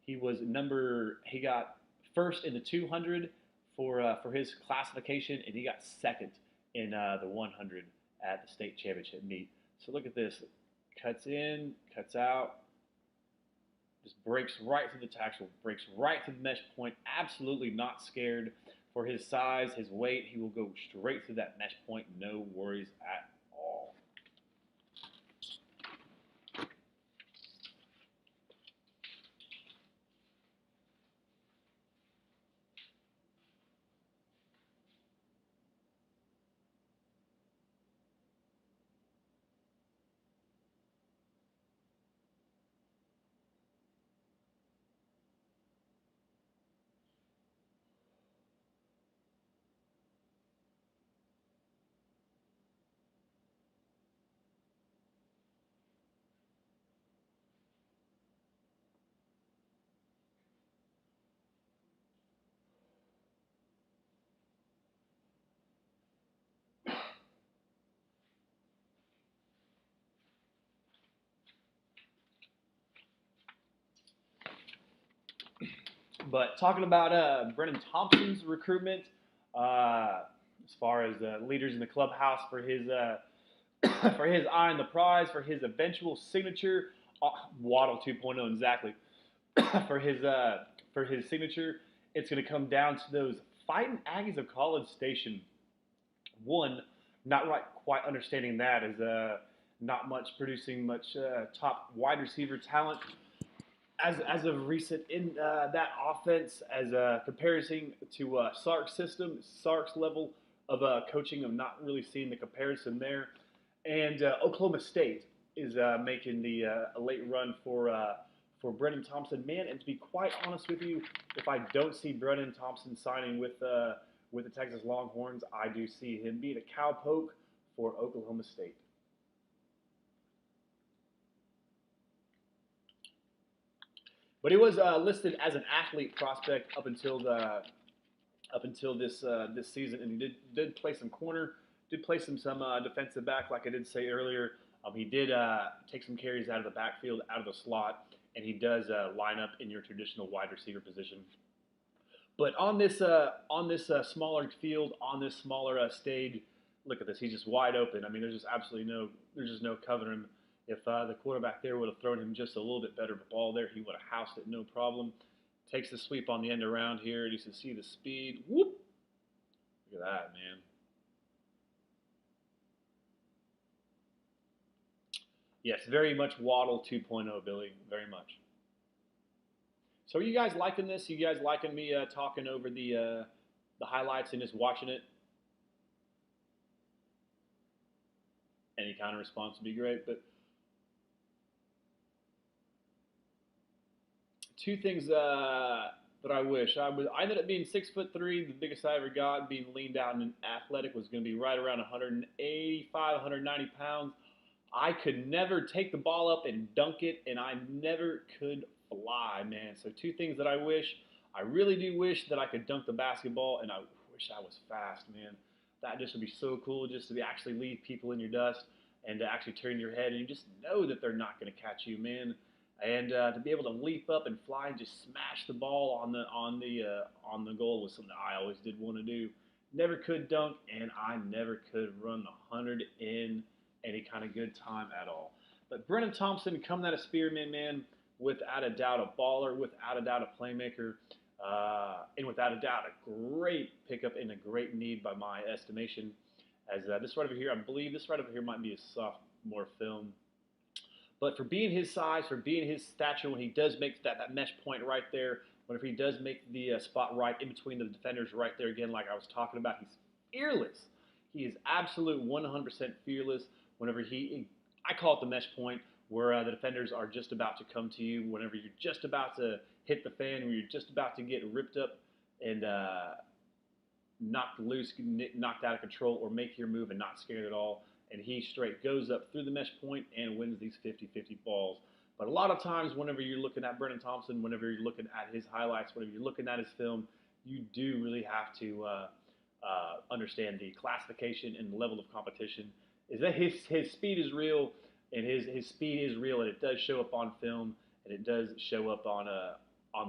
he got first in the 200 for his classification, and he got second in the 100 at the state championship meet. So look at this. Cuts in, cuts out, just breaks right through the tackle, breaks right through the mesh point, absolutely not scared. For his size, his weight, he will go straight through that mesh point, no worries at all. But talking about Brennan Thompson's recruitment, as far as leaders in the clubhouse for his for his eye on the prize, for his eventual signature, Waddle 2.0 exactly, for his signature, it's going to come down to those fighting Aggies of College Station. One, not right, quite understanding that is not much producing much top wide receiver talent as of recent in that offense, as a comparison to Sark's system, Sark's level of coaching. I'm not really seeing the comparison there. And Oklahoma State is making the a late run for Brennan Thompson. Man, and to be quite honest with you, if I don't see Brennan Thompson signing with with the Texas Longhorns. I do see him being a cowpoke for Oklahoma State. But he was listed as an athlete prospect up until this season, and he did play some corner, did play some defensive back, like I did say earlier. He did take some carries out of the backfield, out of the slot, and he does line up in your traditional wide receiver position. But on this smaller field, on this smaller stage, look at this. He's just wide open. I mean, there's just no covering him. If the quarterback there would have thrown him just a little bit better of a ball there, he would have housed it no problem. Takes the sweep on the end around here. You can see the speed. Whoop! Look at that, man. Yes, very much Waddle 2.0, Billy. Very much. So are you guys liking this? You guys liking me talking over the highlights and just watching it? Any kind of response would be great. But two things that I wish I ended up being 6'3", the biggest I ever got. Being leaned out and athletic, was going to be right around 185, 190 pounds. I could never take the ball up and dunk it, and I never could fly, man. So two things that I wish. I really do wish that I could dunk the basketball, and I wish I was fast, man. That just would be so cool, just to actually leave people in your dust and to actually turn your head and you just know that they're not going to catch you, man. And to be able to leap up and fly and just smash the ball on the goal was something I always did want to do. Never could dunk, and I never could run the 100 in any kind of good time at all. But Brennan Thompson coming out of Spearman, man, without a doubt a baller, without a doubt a playmaker, and without a doubt a great pickup and a great need by my estimation. As this right over here, I believe this right over here might be a sophomore film. But for being his size, for being his stature, when he does make that mesh point right there, whenever he does make the spot right in between the defenders right there again, like I was talking about, he's fearless. He is absolute 100% fearless. Whenever I call it the mesh point, where the defenders are just about to come to you, whenever you're just about to hit the fan, when you're just about to get ripped up and knocked loose, knocked out of control, or make your move and not scared at all. And he straight goes up through the mesh point and wins these 50-50 balls. But a lot of times, whenever you're looking at Brennan Thompson, whenever you're looking at his highlights, whenever you're looking at his film, you do really have to understand the classification and the level of competition. Is that his speed is real, and his speed is real, and it does show up on film, and it does show up on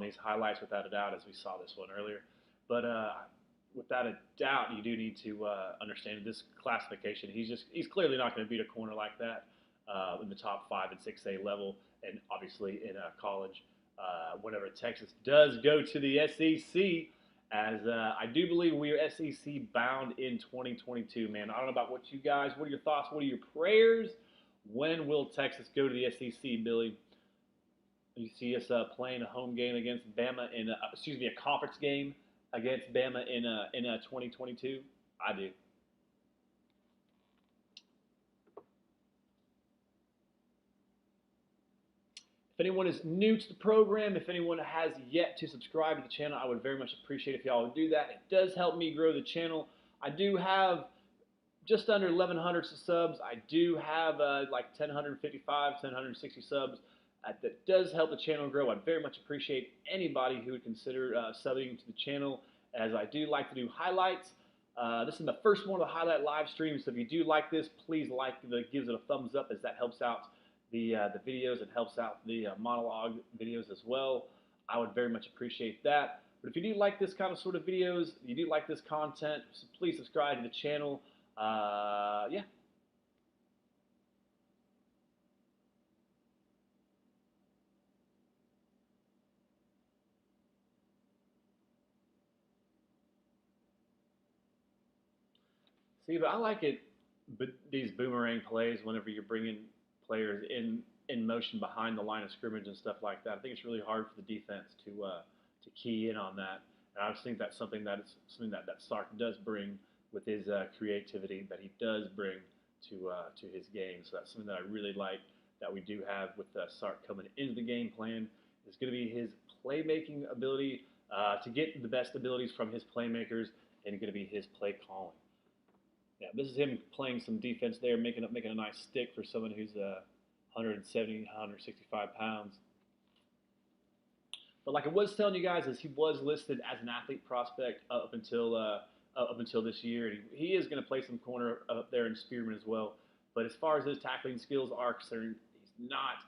these highlights without a doubt, as we saw this one earlier. But without a doubt, you do need to understand this classification. He's clearly not going to beat a corner like that in the top 5 and 6A level, and obviously in college. Whenever Texas does go to the SEC, as I do believe we are SEC bound in 2022, man. I don't know about what you guys, what are your thoughts, what are your prayers? When will Texas go to the SEC, Billy? You see us playing a home game against Bama a conference game against Bama in 2022? I do. If anyone is new to the program, if anyone has yet to subscribe to the channel, I would very much appreciate if y'all would do that. It does help me grow the channel. I do have just under 1,100 subs. I do have like 1,055, 1,060 subs. That does help the channel grow. I'd very much appreciate anybody who would consider subbing to the channel, as I do like to do highlights. This is the first one of the highlight live streams, so if you do like this, please gives it a thumbs up, as that helps out the videos. It helps out the monologue videos as well. I would very much appreciate that. But if you do like this kind of sort of videos, you do like this content, so please subscribe to the channel. Yeah. See, but I like it, but these boomerang plays, whenever you're bringing players in motion behind the line of scrimmage and stuff like that. I think it's really hard for the defense to key in on that. And I just think that's something that Sark does bring with his creativity, that he does bring to his game. So that's something that I really like that we do have with Sark coming into the game plan. Is going to be his playmaking ability, to get the best abilities from his playmakers and going to be his play calling. Yeah, this is him playing some defense there, making a nice stick for someone who's 170, 165 pounds. But like I was telling you guys, is he was listed as an athlete prospect up until this year. And he is going to play some corner up there in Spearman as well. But as far as his tackling skills are concerned, he's not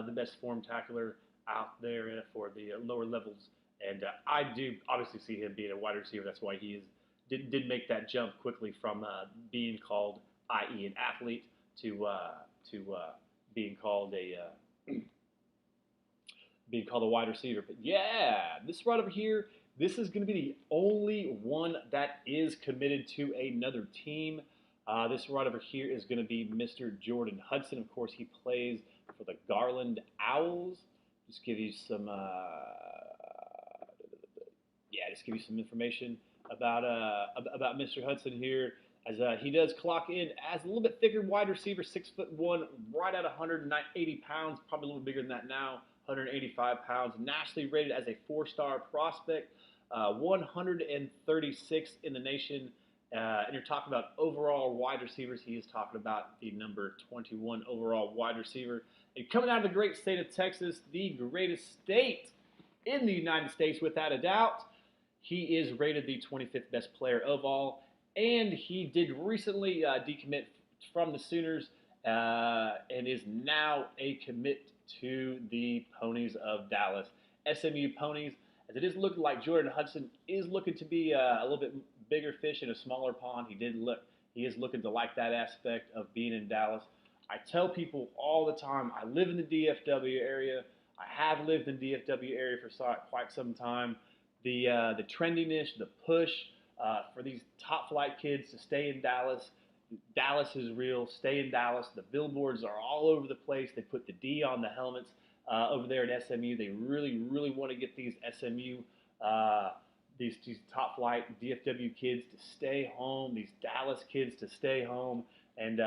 the best form tackler out there for the lower levels. And I do obviously see him being a wide receiver. That's why he did make that jump quickly from being called, i.e., an athlete, to being called a wide receiver. But yeah, this right over here, this is going to be the only one that is committed to another team. This right over here is going to be Mr. Jordan Hudson. Of course, he plays for the Garland Owls. Just give you some, just give you some information about Mr. Hudson here. As he does clock in as a little bit thicker wide receiver, 6'1", right at 180 pounds, probably a little bigger than that now. 185 pounds, nationally rated as a 4-star prospect, 136 in the nation. And you're talking about overall wide receivers. He is talking about the number 21 overall wide receiver. And coming out of the great state of Texas, the greatest state in the United States, without a doubt, he is rated the 25th best player of all. And he did recently decommit from the Sooners and is now a commit to the Ponies of Dallas. SMU Ponies, as it is looking like Jordan Hudson is looking to be a little bit bigger fish in a smaller pond. He is looking to like that aspect of being in Dallas. I tell people all the time, I live in the DFW area. I have lived in the DFW area for quite some time. The trendiness, the push for these top flight kids to stay in Dallas. Dallas is real. Stay in Dallas. The billboards are all over the place. They put the D on the helmets over there at SMU. They really, really want to get these SMU, these top flight DFW kids to stay home. These Dallas kids to stay home. And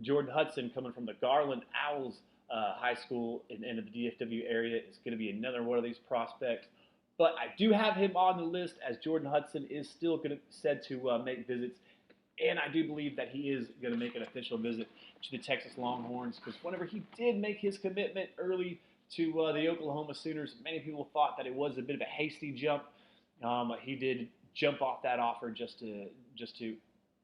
Jordan Hudson, coming from the Garland Owls High School in the DFW area, is going to be another one of these prospects. But I do have him on the list, as Jordan Hudson is still said to make visits. And I do believe that he is going to make an official visit to the Texas Longhorns, because whenever he did make his commitment early to the Oklahoma Sooners, many people thought that it was a bit of a hasty jump. He did jump off that offer just to,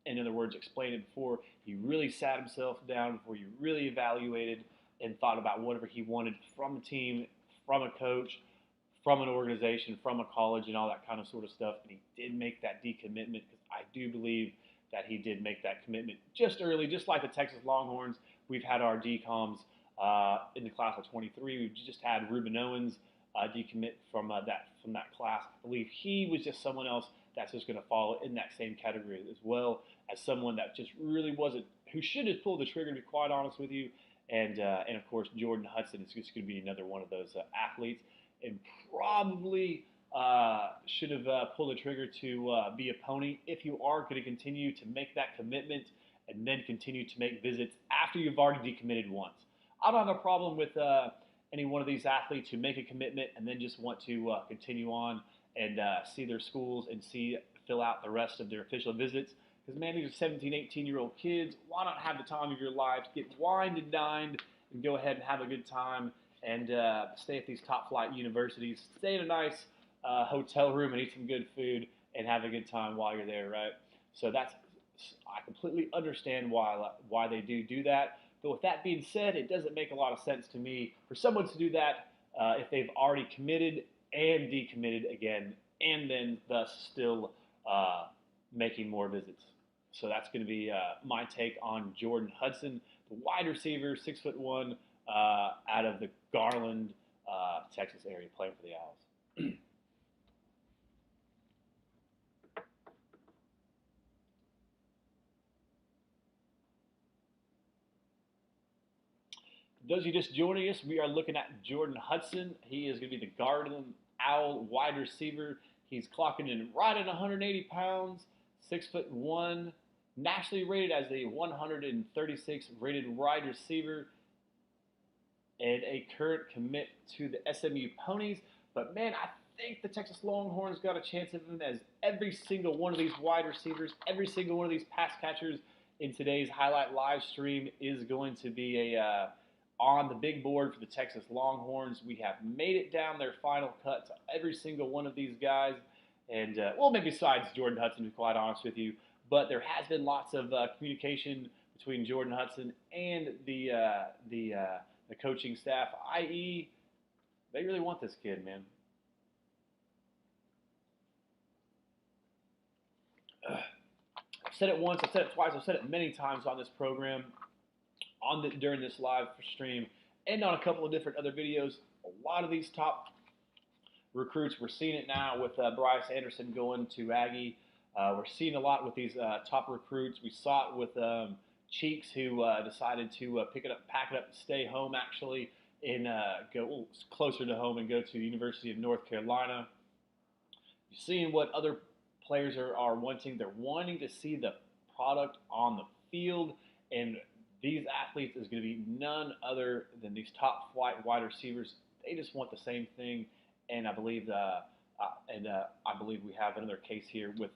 in other words, explain it before he really sat himself down, before he really evaluated and thought about whatever he wanted from a team, from a coach, from an organization, from a college, and all that kind of sort of stuff. And he did make that decommitment, because I do believe that he did make that commitment just early, just like the Texas Longhorns. We've had our decoms in the class of 23. We've just had Ruben Owens decommit from that class. I believe he was just someone else that's just going to fall in that same category, as well as someone that just really wasn't, who should have pulled the trigger, to be quite honest with you. And of course, Jordan Hudson is just going to be another one of those athletes, and probably should have pulled the trigger to be a pony if you are going to continue to make that commitment and then continue to make visits after you've already decommitted once. I don't have a problem with any one of these athletes who make a commitment and then just want to continue on and see their schools and fill out the rest of their official visits. Because, man, these are 17, 18-year-old kids. Why not have the time of your life to get wined and dined and go ahead and have a good time and stay at these top-flight universities, stay in a nice hotel room and eat some good food and have a good time while you're there, right? So I completely understand why they do that. But with that being said, it doesn't make a lot of sense to me for someone to do that if they've already committed and decommitted again, and then thus still making more visits. So that's going to be my take on Jordan Hudson, the wide receiver, 6'1", out of the Garland, Texas area, playing for the Owls. Those of you just joining us, we are looking at Jordan Hudson. He is going to be the Garland Owl wide receiver. He's clocking in right at 180 pounds, 6'1", nationally rated as a 136 rated wide receiver, and a current commit to the SMU Ponies. But man, I think the Texas Longhorns got a chance of him, as every single one of these wide receivers, every single one of these pass catchers in today's highlight live stream is going to be on the big board for the Texas Longhorns. We have made it down their final cut to every single one of these guys, and well, maybe besides Jordan Hudson, to be quite honest with you, but there has been lots of communication between Jordan Hudson and the coaching staff, i.e., they really want this kid, man. I've said it once, I've said it twice, I've said it many times on this program, during this live stream, and on a couple of different other videos. A lot of these top recruits, we're seeing it now with Bryce Anderson going to Aggie. We're seeing a lot with these top recruits. We saw it with Cheeks, who decided to pack it up, and stay home actually, and go closer to home and go to the University of North Carolina. You're seeing what other players are wanting. They're wanting to see the product on the field, and these athletes is going to be none other than these top flight wide receivers. They just want the same thing, and I believe we have another case here with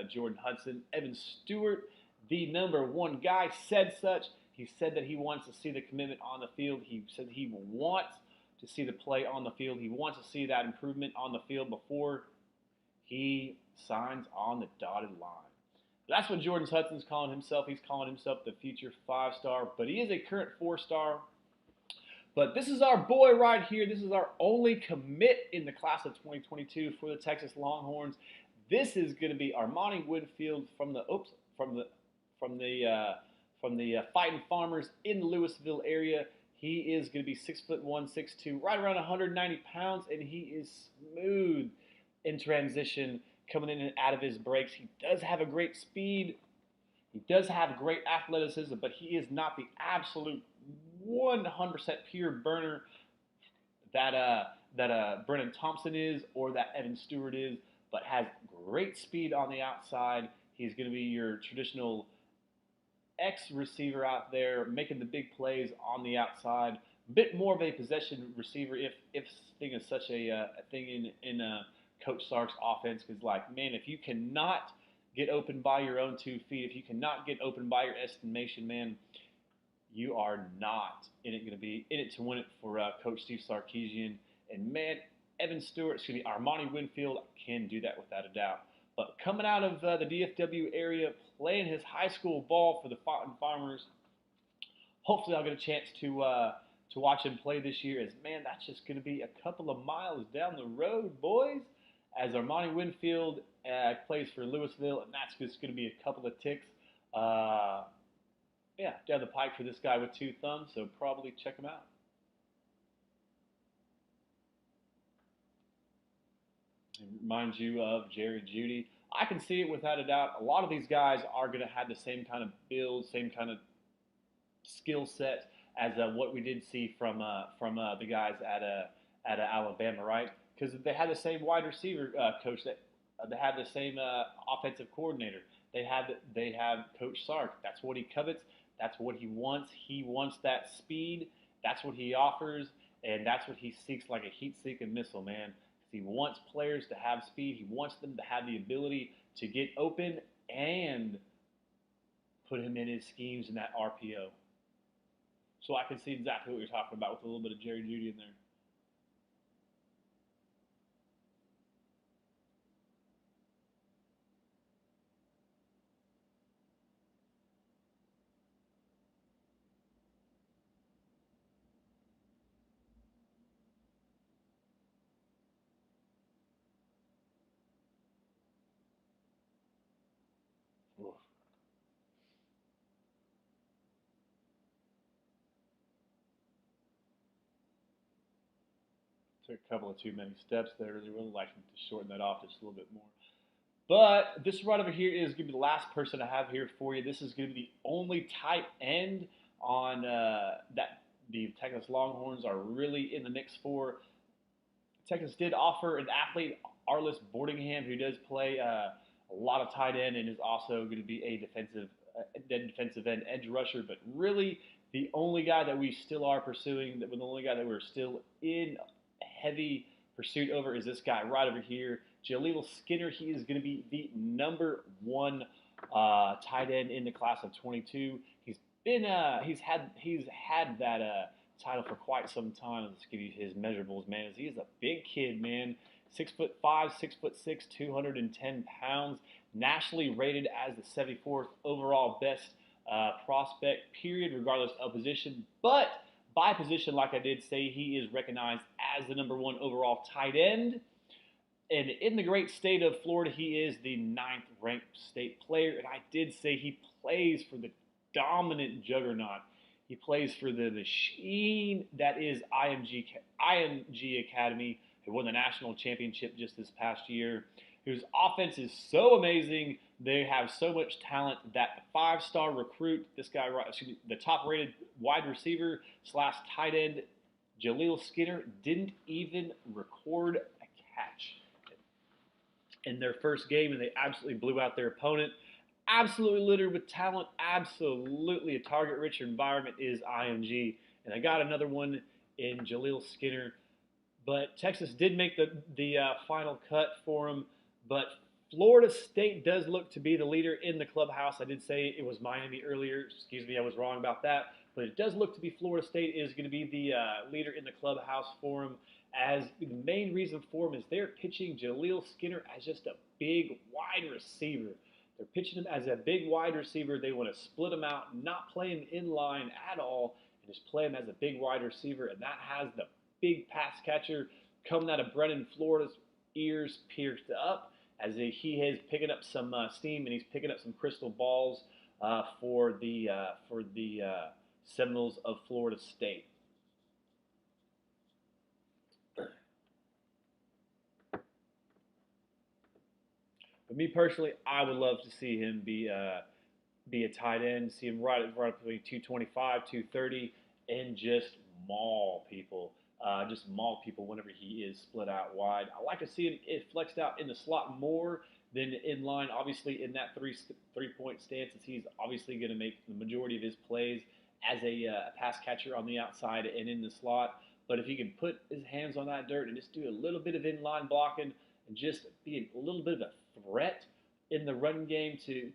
Jordan Hudson. Evan Stewart, the #1 guy, said such. He said that he wants to see the commitment on the field. He said he wants to see the play on the field. He wants to see that improvement on the field before he signs on the dotted line. That's what Jordan Hudson's calling himself. He's calling himself the future 5-star, but he is a current 4-star. But this is our boy right here. This is our only commit in the class of 2022 for the Texas Longhorns. This is going to be Armani Winfield from the Fighting Farmers in the Louisville area. He is going to be 6'1", 6'2", right around 190 pounds, and he is smooth in transition, coming in and out of his breaks. He does have a great speed. He does have great athleticism, but he is not the absolute 100% pure burner that Brennan Thompson is, or that Evan Stewart is, but has great speed on the outside. He's going to be your traditional X receiver out there, making the big plays on the outside. A bit more of a possession receiver, if thing is such a thing in Coach Sark's offense, because, like, man, if you cannot get open by your own 2 feet, if you cannot get open by your estimation, man, you are not going to be in it to win it for Coach Steve Sarkisian. And, man, Evan Stewart, Armani Winfield can do that without a doubt. But coming out of the DFW area, playing his high school ball for the Fighting Farmers, hopefully I'll get a chance to watch him play this year. As, man, that's just going to be a couple of miles down the road, boys, as Armani Winfield plays for Louisville, and that's just going to be a couple of ticks. Down the pike for this guy with 2 thumbs, so probably check him out. It reminds you of Jerry Jeudy. I can see it without a doubt. A lot of these guys are going to have the same kind of build, same kind of skill set as what we did see from the guys at Alabama, right? Because they had the same wide receiver coach, that they had the same offensive coordinator. They have Coach Sark. That's what he covets. That's what he wants. He wants that speed. That's what he offers, and that's what he seeks, like a heat-seeking missile, man. He wants players to have speed. He wants them to have the ability to get open and put him in his schemes in that RPO. So I can see exactly what you're talking about with a little bit of Jerry Jeudy in there. Oof. Took a couple of too many steps there. They really like to shorten that off just a little bit more. But this right over here is going to be the last person I have here for you. This is going to be the only tight end on that the Texas Longhorns are really in the mix for. Texas did offer an athlete, Arliss Boardingham, who does play a lot of tight end and is also going to be a defensive end edge rusher. But really, the only guy that we still are pursuing, the only guy that we're still in heavy pursuit over is this guy right over here, Jaleel Skinner. He is going to be the number one tight end in the class of 22. He's had that title for quite some time. Let's give you his measurables, man. He is a big kid, man. 6'5", 6'6", 210 pounds. Nationally rated as the 74th overall best prospect, period, regardless of position. But by position, like I did say, he is recognized as the number one overall tight end. And in the great state of Florida, he is the 9th ranked state player. And I did say he plays for the dominant juggernaut. He plays for the machine that is IMG Academy, who won the national championship just this past year, whose offense is so amazing. They have so much talent that the 5-star recruit, this guy, the top-rated wide receiver / tight end, Jaleel Skinner, didn't even record a catch in their first game, and they absolutely blew out their opponent. Absolutely littered with talent. Absolutely a target-rich environment is IMG. And I got another one in Jaleel Skinner. But Texas did make the final cut for him. But Florida State does look to be the leader in the clubhouse. I did say it was Miami earlier. Excuse me, I was wrong about that. But it does look to be Florida State is going to be the leader in the clubhouse for him. As the main reason for him is they're pitching Jaleel Skinner as just a big wide receiver. They're pitching him as a big wide receiver. They want to split him out, not play him in line at all, and just play him as a big wide receiver. And that has the big pass catcher coming out of Brennan Florida's ears pierced up, as he is picking up some steam, and he's picking up some crystal balls for the Seminoles of Florida State. But me personally, I would love to see him be a tight end, see him right between 225, 230, and just maul people. Just maul people whenever he is split out wide. I like to see it flexed out in the slot more than in line. Obviously, in that three-point stance, he's obviously going to make the majority of his plays as a pass catcher on the outside and in the slot. But if he can put his hands on that dirt and just do a little bit of inline blocking and just be a little bit of a threat in the run game to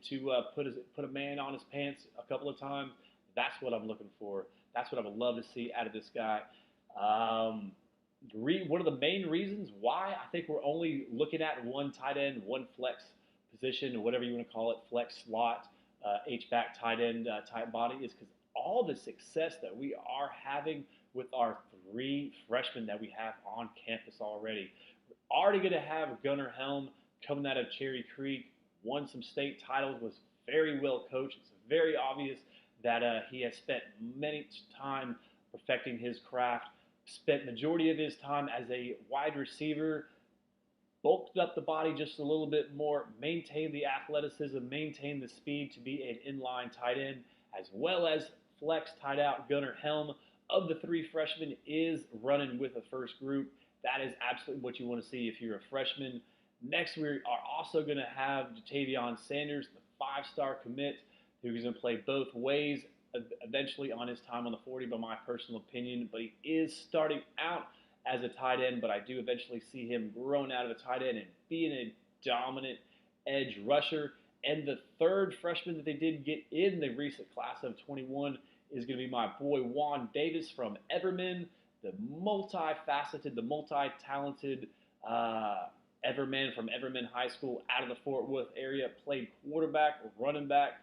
put a man on his pants a couple of times, that's what I'm looking for. That's what I would love to see out of this guy. One of the main reasons why I think we're only looking at one tight end, one flex position, or whatever you want to call it, flex slot, H-back tight end type body, is because all the success that we are having with our 3 freshmen that we have on campus already. We're already going to have Gunnar Helm coming out of Cherry Creek, won some state titles, was very well coached. It's very obvious that he has spent many time perfecting his craft, spent majority of his time as a wide receiver, bulked up the body just a little bit more, maintained the athleticism, maintained the speed to be an inline tight end, as well as flex tight out. Gunnar Helm of the 3 freshmen is running with the first group. That is absolutely what you want to see if you're a freshman. Next, we are also going to have Jatavion Sanders, the 5-star commit, who's going to play both ways eventually on his time on the 40, by my personal opinion. But he is starting out as a tight end, but I do eventually see him growing out of a tight end and being a dominant edge rusher. And the 3rd freshman that they did get in the recent class of 21 is going to be my boy Juan Davis from Everman, the multifaceted, the multi-talented Everman from Everman High School out of the Fort Worth area. Played quarterback, running back,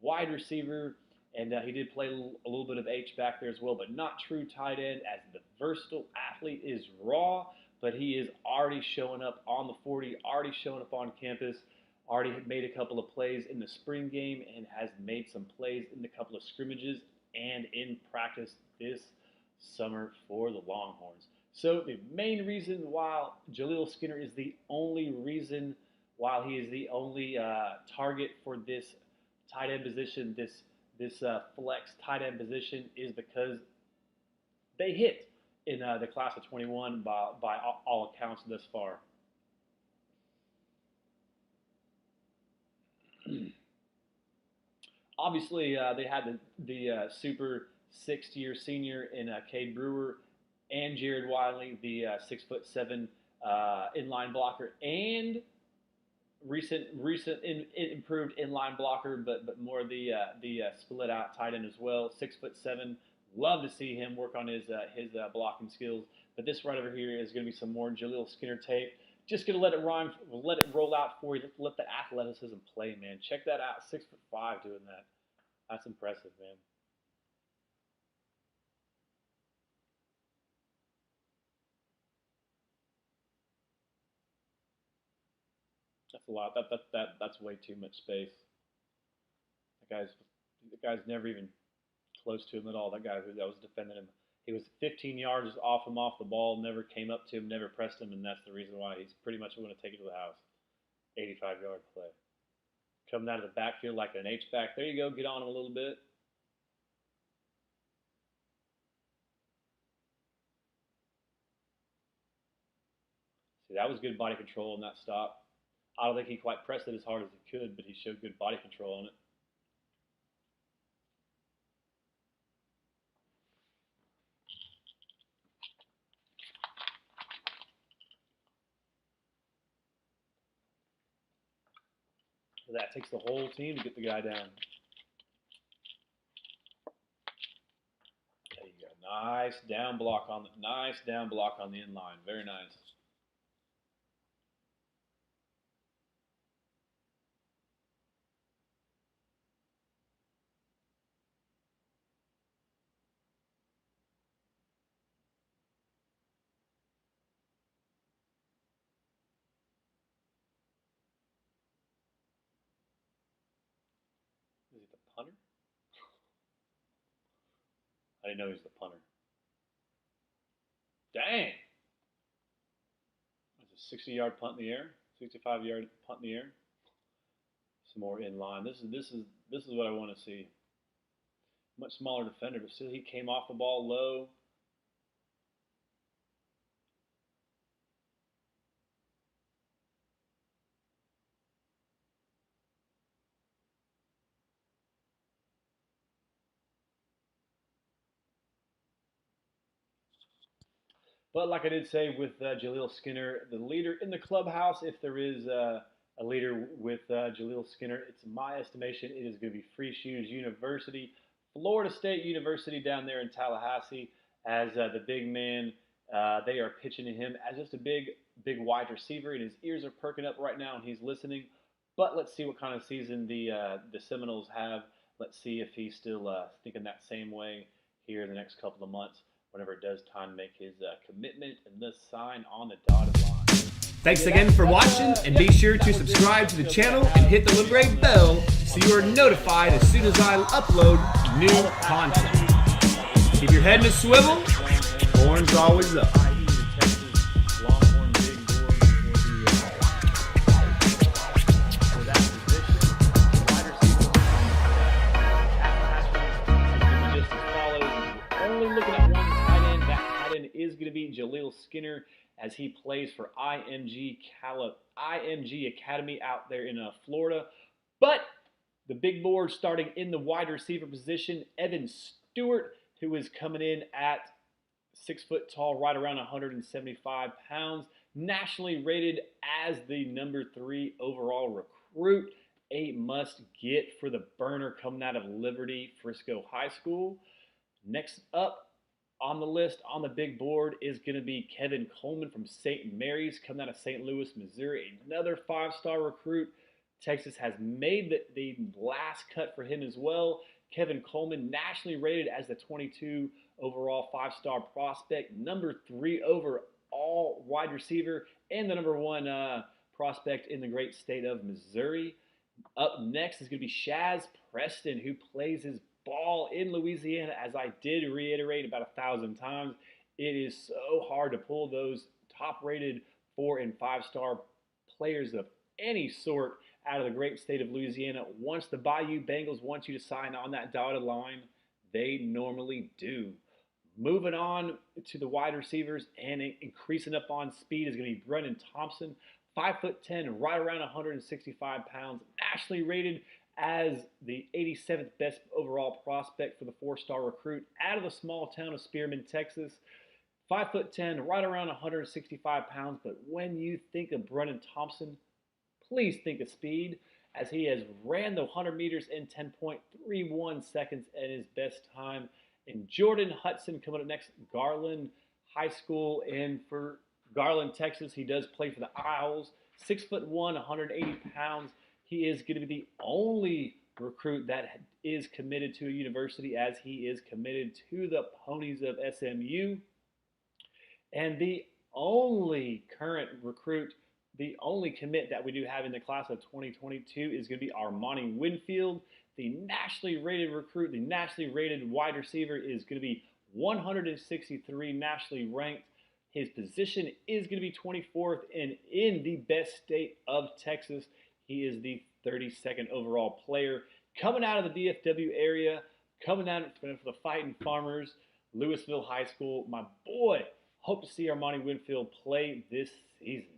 wide receiver, and he did play a little bit of H-back there as well, but not true tight end, as the versatile athlete is raw, but he is already showing up on the 40, already showing up on campus, already made a couple of plays in the spring game, and has made some plays in the couple of scrimmages and in practice this summer for the Longhorns. So the main reason why Jaleel Skinner is the only reason why he is the only target for this tight end position, this flex tight end position, is because they hit in the class of 21 by all accounts thus far. Obviously, they had the super 6th-year senior in Cade Brewer and Jared Wiley, the 6'7" inline blocker and improved inline blocker, but more the split out tight end as well. 6'7". Love to see him work on his blocking skills. But this right over here is going to be some more Jaleel Skinner tape. Just going to let it roll out for you. Let the athleticism play, man. Check that out. 6'5" doing that. That's impressive, man. That's a lot. That's way too much space. The guy's never even close to him at all. That was defending him, he was 15 yards off him off the ball, never came up to him, never pressed him, and that's the reason why he's pretty much going to take it to the house. 85-yard play. Coming out of the backfield like an H-back. There you go. Get on him a little bit. See, that was good body control on that stop. I don't think he quite pressed it as hard as he could, but he showed good body control on it. So that takes the whole team to get the guy down. There you go. Nice down block on the inline. Very nice. Is he the punter? I didn't know he was the punter. Dang! That's a 60-yard punt in the air, 65-yard punt in the air. Some more in line. This is what I want to see. Much smaller defender, but still he came off the ball low. But like I did say with Jaleel Skinner, the leader in the clubhouse, if there is a leader with Jaleel Skinner, it's my estimation it is going to be Free Shoes University, Florida State University down there in Tallahassee, as the big man. They are pitching to him as just a big wide receiver, and his ears are perking up right now, and he's listening. But let's see what kind of season the Seminoles have. Let's see if he's still thinking that same way here in the next couple of months, whenever it does time to make his commitment and thus sign on the dotted line. Thanks again for watching, and be sure to subscribe to the channel and hit the little gray bell so you are notified as soon as I upload new content. Keep your head in a swivel, horns always up. Longhorn big board for that position. Wide receiver. Just as follows. Only looking at one tight end. That tight end is going to be Jaleel Skinner, as he plays for IMG Academy out there in Florida. But the big board starting in the wide receiver position, Evan Stewart, who is coming in at 6 foot tall, right around 175 pounds, nationally rated as the number 3 overall recruit. A must get for the burner coming out of Liberty Frisco High School. Next up on the list on the big board is going to be Kevin Coleman from St. Mary's, coming out of St. Louis, Missouri. Another 5-star recruit. Texas has made the last cut for him as well. Kevin Coleman, nationally rated as the 22 overall 5-star prospect, number 3 overall wide receiver, and the number 1 prospect in the great state of Missouri. Up next is going to be Shaz Preston, who plays his ball in Louisiana. As I did reiterate about 1,000 times, it is so hard to pull those top-rated 4- and 5-star players of any sort out of the great state of Louisiana. Once the Bayou Bengals want you to sign on that dotted line, they normally do. Moving on to the wide receivers and increasing up on speed is going to be Brennan Thompson, 5'10", right around 165 pounds, nationally rated as the 87th best overall prospect for the 4-star recruit out of the small town of Spearman, Texas. 5'10", right around 165 pounds. But when you think of Brennan Thompson, please think of speed, as he has ran the 100 meters in 10.31 seconds at his best time. And Jordan Hudson coming up next, Garland High School, and for Garland, Texas, he does play for the Owls. 6'1", 180 pounds. He is going to be the only recruit that is committed to a university, as he is committed to the Ponies of SMU. And the only current recruit, the only commit that we do have in the class of 2022 is going to be Armani Winfield. The nationally rated recruit, the nationally rated wide receiver is going to be 163 nationally ranked. His position is going to be 24th, and in the best state of Texas, he is the 32nd overall player. Coming out of the DFW area, coming out for the Fighting Farmers, Louisville High School, my boy. Hope to see Armani Winfield play this season.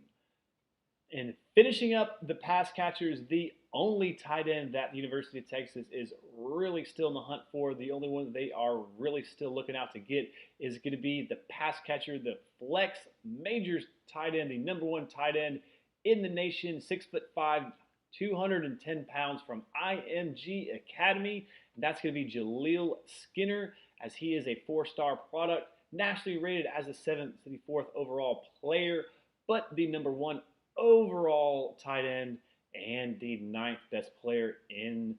And finishing up the pass catchers, the only tight end that the University of Texas is really still in the hunt for, the only one they are really still looking out to get, is going to be the pass catcher, the flex majors tight end, the number one tight end in the nation, 6'5", 210 pounds from IMG Academy. And that's going to be Jaleel Skinner, as he is a four-star product, nationally rated as the 74th overall player, but the number one overall tight end and the 9th best player in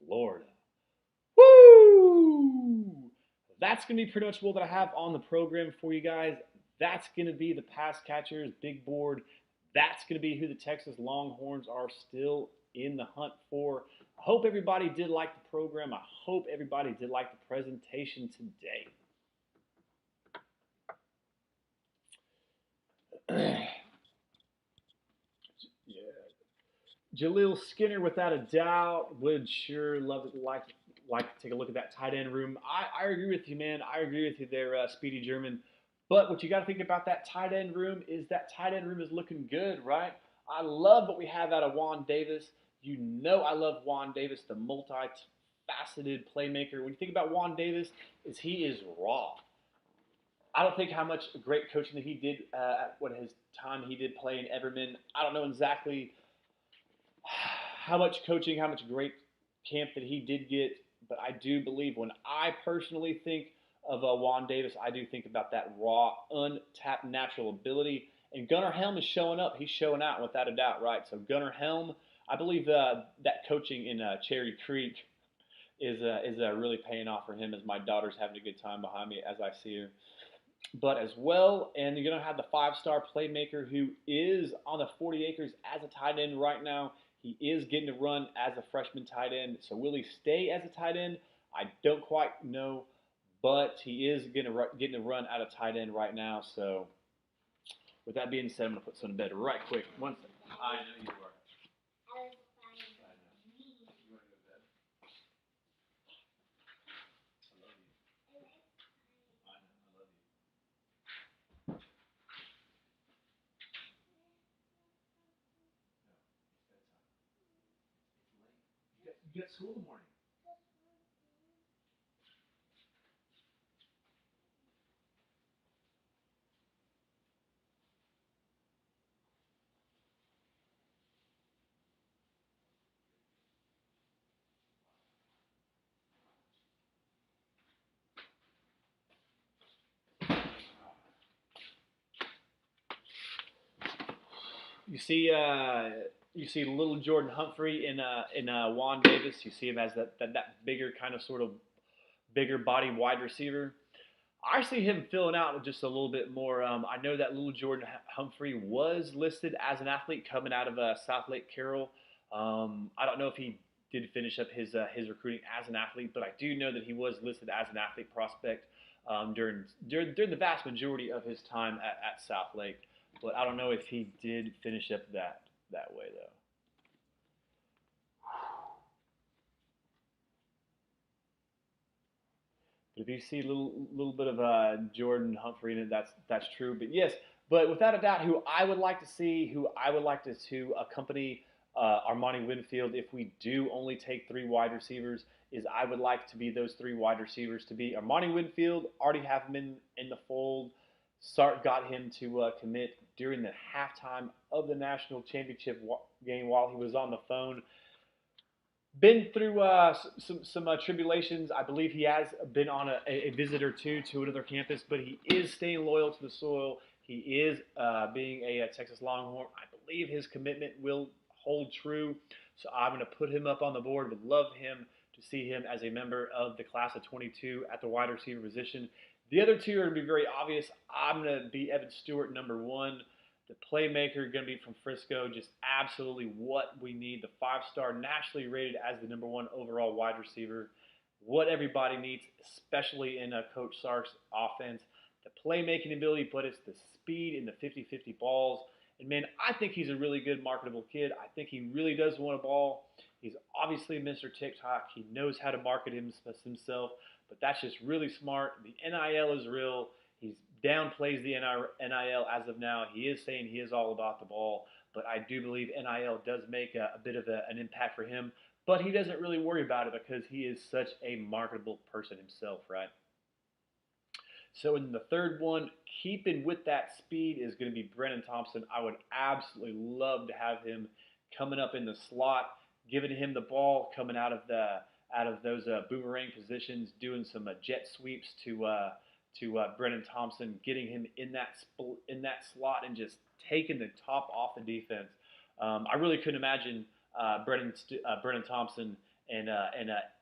Florida. Woo! That's going to be pretty much all that I have on the program for you guys. That's going to be the pass catchers, big board. That's going to be who the Texas Longhorns are still in the hunt for. I hope everybody did like the program. I hope everybody did like the presentation today. Yeah. Jaleel Skinner, without a doubt, would sure love to like to take a look at that tight end room. I agree with you, man. I agree with you there, Speedy German. But what you got to think about that tight end room is that tight end room is looking good, right? I love what we have out of Juan Davis. You know I love Juan Davis, the multi-faceted playmaker. When you think about Juan Davis, he is raw. I don't think how much great coaching that he did at what his time he did play in Everman. I don't know exactly how much coaching, how much great camp that he did get, but I do believe when I personally think of Juan Davis, I do think about that raw, untapped natural ability. And Gunnar Helm is showing up. He's showing out without a doubt, right? So Gunnar Helm, I believe that coaching in Cherry Creek is really paying off for him, as my daughter's having a good time behind me as I see her. But as well, and you're going to have the five-star playmaker who is on the 40 acres as a tight end right now. He is getting to run as a freshman tight end. So will he stay as a tight end? I don't quite know, but he is getting to run out of tight end right now. So with that being said, I'm going to put some to bed right quick. One second. I know you are. You got school in the morning. You see little Jordan Humphrey in Juan Davis. You see him as that bigger kind of sort of bigger body wide receiver. I see him filling out just a little bit more. I know that little Jordan Humphrey was listed as an athlete coming out of South Lake Carroll. I don't know if he did finish up his recruiting as an athlete, but I do know that he was listed as an athlete prospect during the vast majority of his time at South Lake. But I don't know if he did finish up that way though. But if you see a little bit of Jordan Humphrey in it, that's true. But yes, but without a doubt, who I would like to see, who I would like to accompany Armani Winfield, if we do only take 3 wide receivers, is I would like to be those 3 wide receivers to be Armani Winfield, already have him in the fold. Sark got him to commit during the halftime of the national championship game while he was on the phone. Been through some tribulations. I believe he has been on a visit or two to another campus, but he is staying loyal to the soil. He is being a Texas Longhorn. I believe his commitment will hold true. So I'm going to put him up on the board. Would love him to see him as a member of the class of 22 at the wide receiver position. The other two are going to be very obvious. I'm going to be Evan Stewart, number one. The playmaker going to be from Frisco, just absolutely what we need. The five-star, nationally rated as the number one overall wide receiver. What everybody needs, especially in Coach Sark's offense. The playmaking ability, but it's the speed in the 50-50 balls. And, man, I think he's a really good marketable kid. I think he really does want a ball. He's obviously Mr. TikTok. He knows how to market himself, but that's just really smart. The NIL is real. He's downplays the NIL as of now. He is saying he is all about the ball, but I do believe NIL does make a bit of an impact for him, but he doesn't really worry about it because he is such a marketable person himself, right? So in the third one, keeping with that speed is going to be Brennan Thompson. I would absolutely love to have him coming up in the slot, giving him the ball, coming out of those boomerang positions, doing some jet sweeps to Brennan Thompson, getting him in that slot and just taking the top off the defense. I really couldn't imagine Brennan Thompson and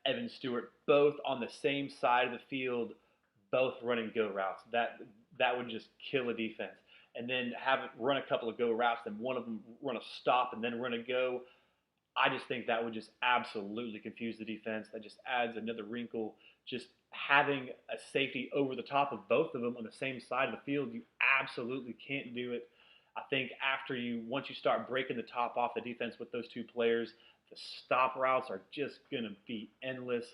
Evan Stewart both on the same side of the field, both running go routes. That would just kill a defense. And then have it run a couple of go routes, and one of them run a stop and then run a go. I just think that would just absolutely confuse the defense. That just adds another wrinkle. Just having a safety over the top of both of them on the same side of the field, you absolutely can't do it. I think once you start breaking the top off the defense with those two players, the stop routes are just going to be endless.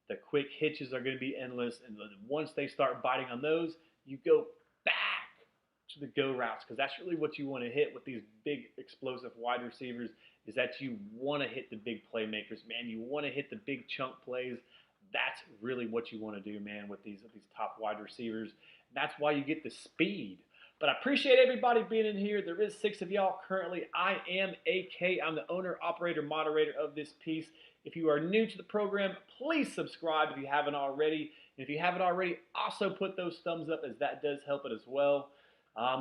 The quick hitches are going to be endless. And once they start biting on those, you go back to the go routes, because that's really what you want to hit with these big explosive wide receivers, is that you want to hit the big playmakers, man. You want to hit the big chunk plays. That's really what you want to do, man, with these top wide receivers. That's why you get the speed. But I appreciate everybody being in here. There is 6 of y'all currently. I am AK. I'm the owner, operator, moderator of this piece. If you are new to the program, please subscribe if you haven't already. And if you haven't already, also put those thumbs up, as that does help it as well.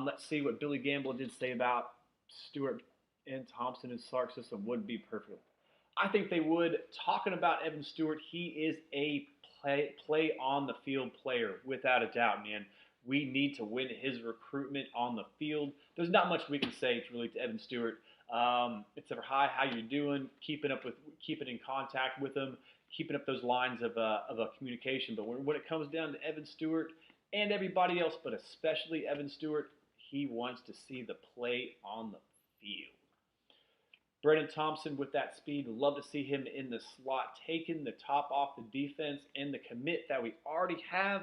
Let's see what Billy Gamble did say about Stewart and Thompson and Sark system would be perfect. I think they would. Talking about Evan Stewart, he is a play on the field player, without a doubt, man. We need to win his recruitment on the field. There's not much we can say really to Evan Stewart. It's ever hi, how you doing? Keeping in contact with him, keeping up those lines of communication. But when it comes down to Evan Stewart and everybody else, but especially Evan Stewart, he wants to see the play on the field. Brennan Thompson with that speed, love to see him in the slot, taking the top off the defense, and the commit that we already have.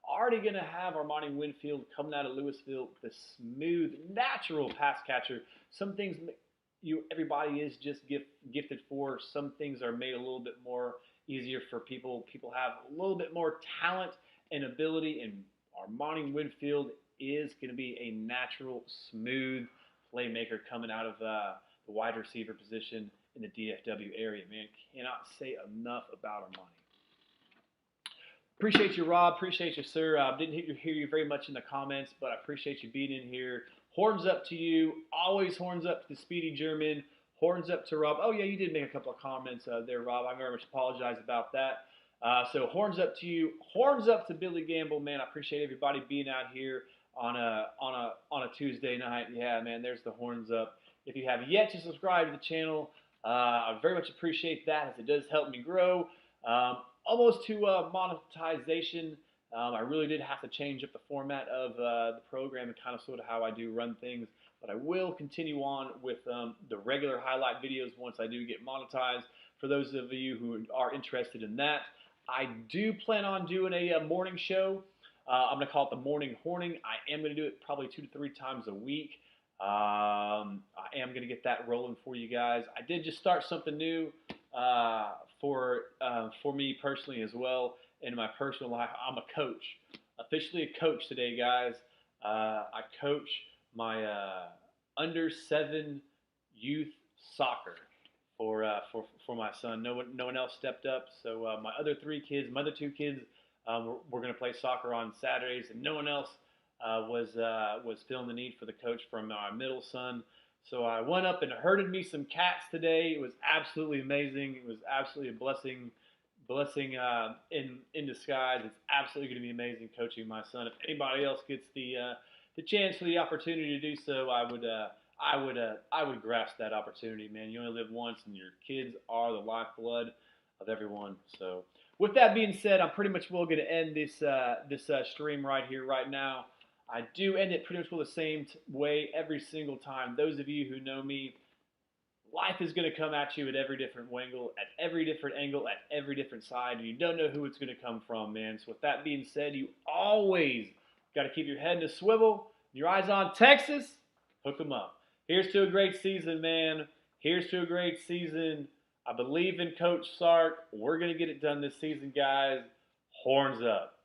Already going to have Armani Winfield coming out of Louisville, the smooth, natural pass catcher. Some things everybody is just gifted for. Some things are made a little bit more easier for people. People have a little bit more talent and ability, and Armani Winfield is going to be a natural, smooth playmaker coming out of the wide receiver position in the DFW area. Man, cannot say enough about Armani. Appreciate you, Rob. Appreciate you, sir. Didn't hear you very much in the comments, but I appreciate you being in here. Horns up to you. Always horns up to the Speedy German. Horns up to Rob. Oh, yeah, you did make a couple of comments there, Rob. I very much apologize about that. So horns up to you. Horns up to Billy Gamble, man. I appreciate everybody being out here on a Tuesday night. Yeah, man, there's the horns up. If you have yet to subscribe to the channel, I very much appreciate that, as it does help me grow. Almost to monetization. I really did have to change up the format of the program and kind of sort of how I do run things. But I will continue on with the regular highlight videos once I do get monetized. For those of you who are interested in that, I do plan on doing a morning show. I'm going to call it the Morning Horning. I am going to do it probably 2 to 3 times a week. I am going to get that rolling for you guys. I did just start something new for me personally as well in my personal life. I'm a coach, officially a coach today, guys. I coach my under 7 youth soccer for my son. No one else stepped up, so my other 2 kids, were going to play soccer on Saturdays, and no one else was feeling the need for the coach from my middle son. So I went up and herded me some cats today. It was absolutely amazing. It was absolutely a blessing in disguise. It's absolutely going to be amazing coaching my son. If anybody else gets the chance for the opportunity to do so, I would grasp that opportunity, man. You only live once, and your kids are the lifeblood of everyone. So, with that being said, I'm pretty much going to end this stream right here, right now. I do end it pretty much the same way every single time. Those of you who know me, life is going to come at you at every different angle, at every different side, and you don't know who it's going to come from, man. So with that being said, you always got to keep your head in a swivel, your eyes on Texas, hook them up. Here's to a great season, man. Here's to a great season. I believe in Coach Sark. We're going to get it done this season, guys. Horns up.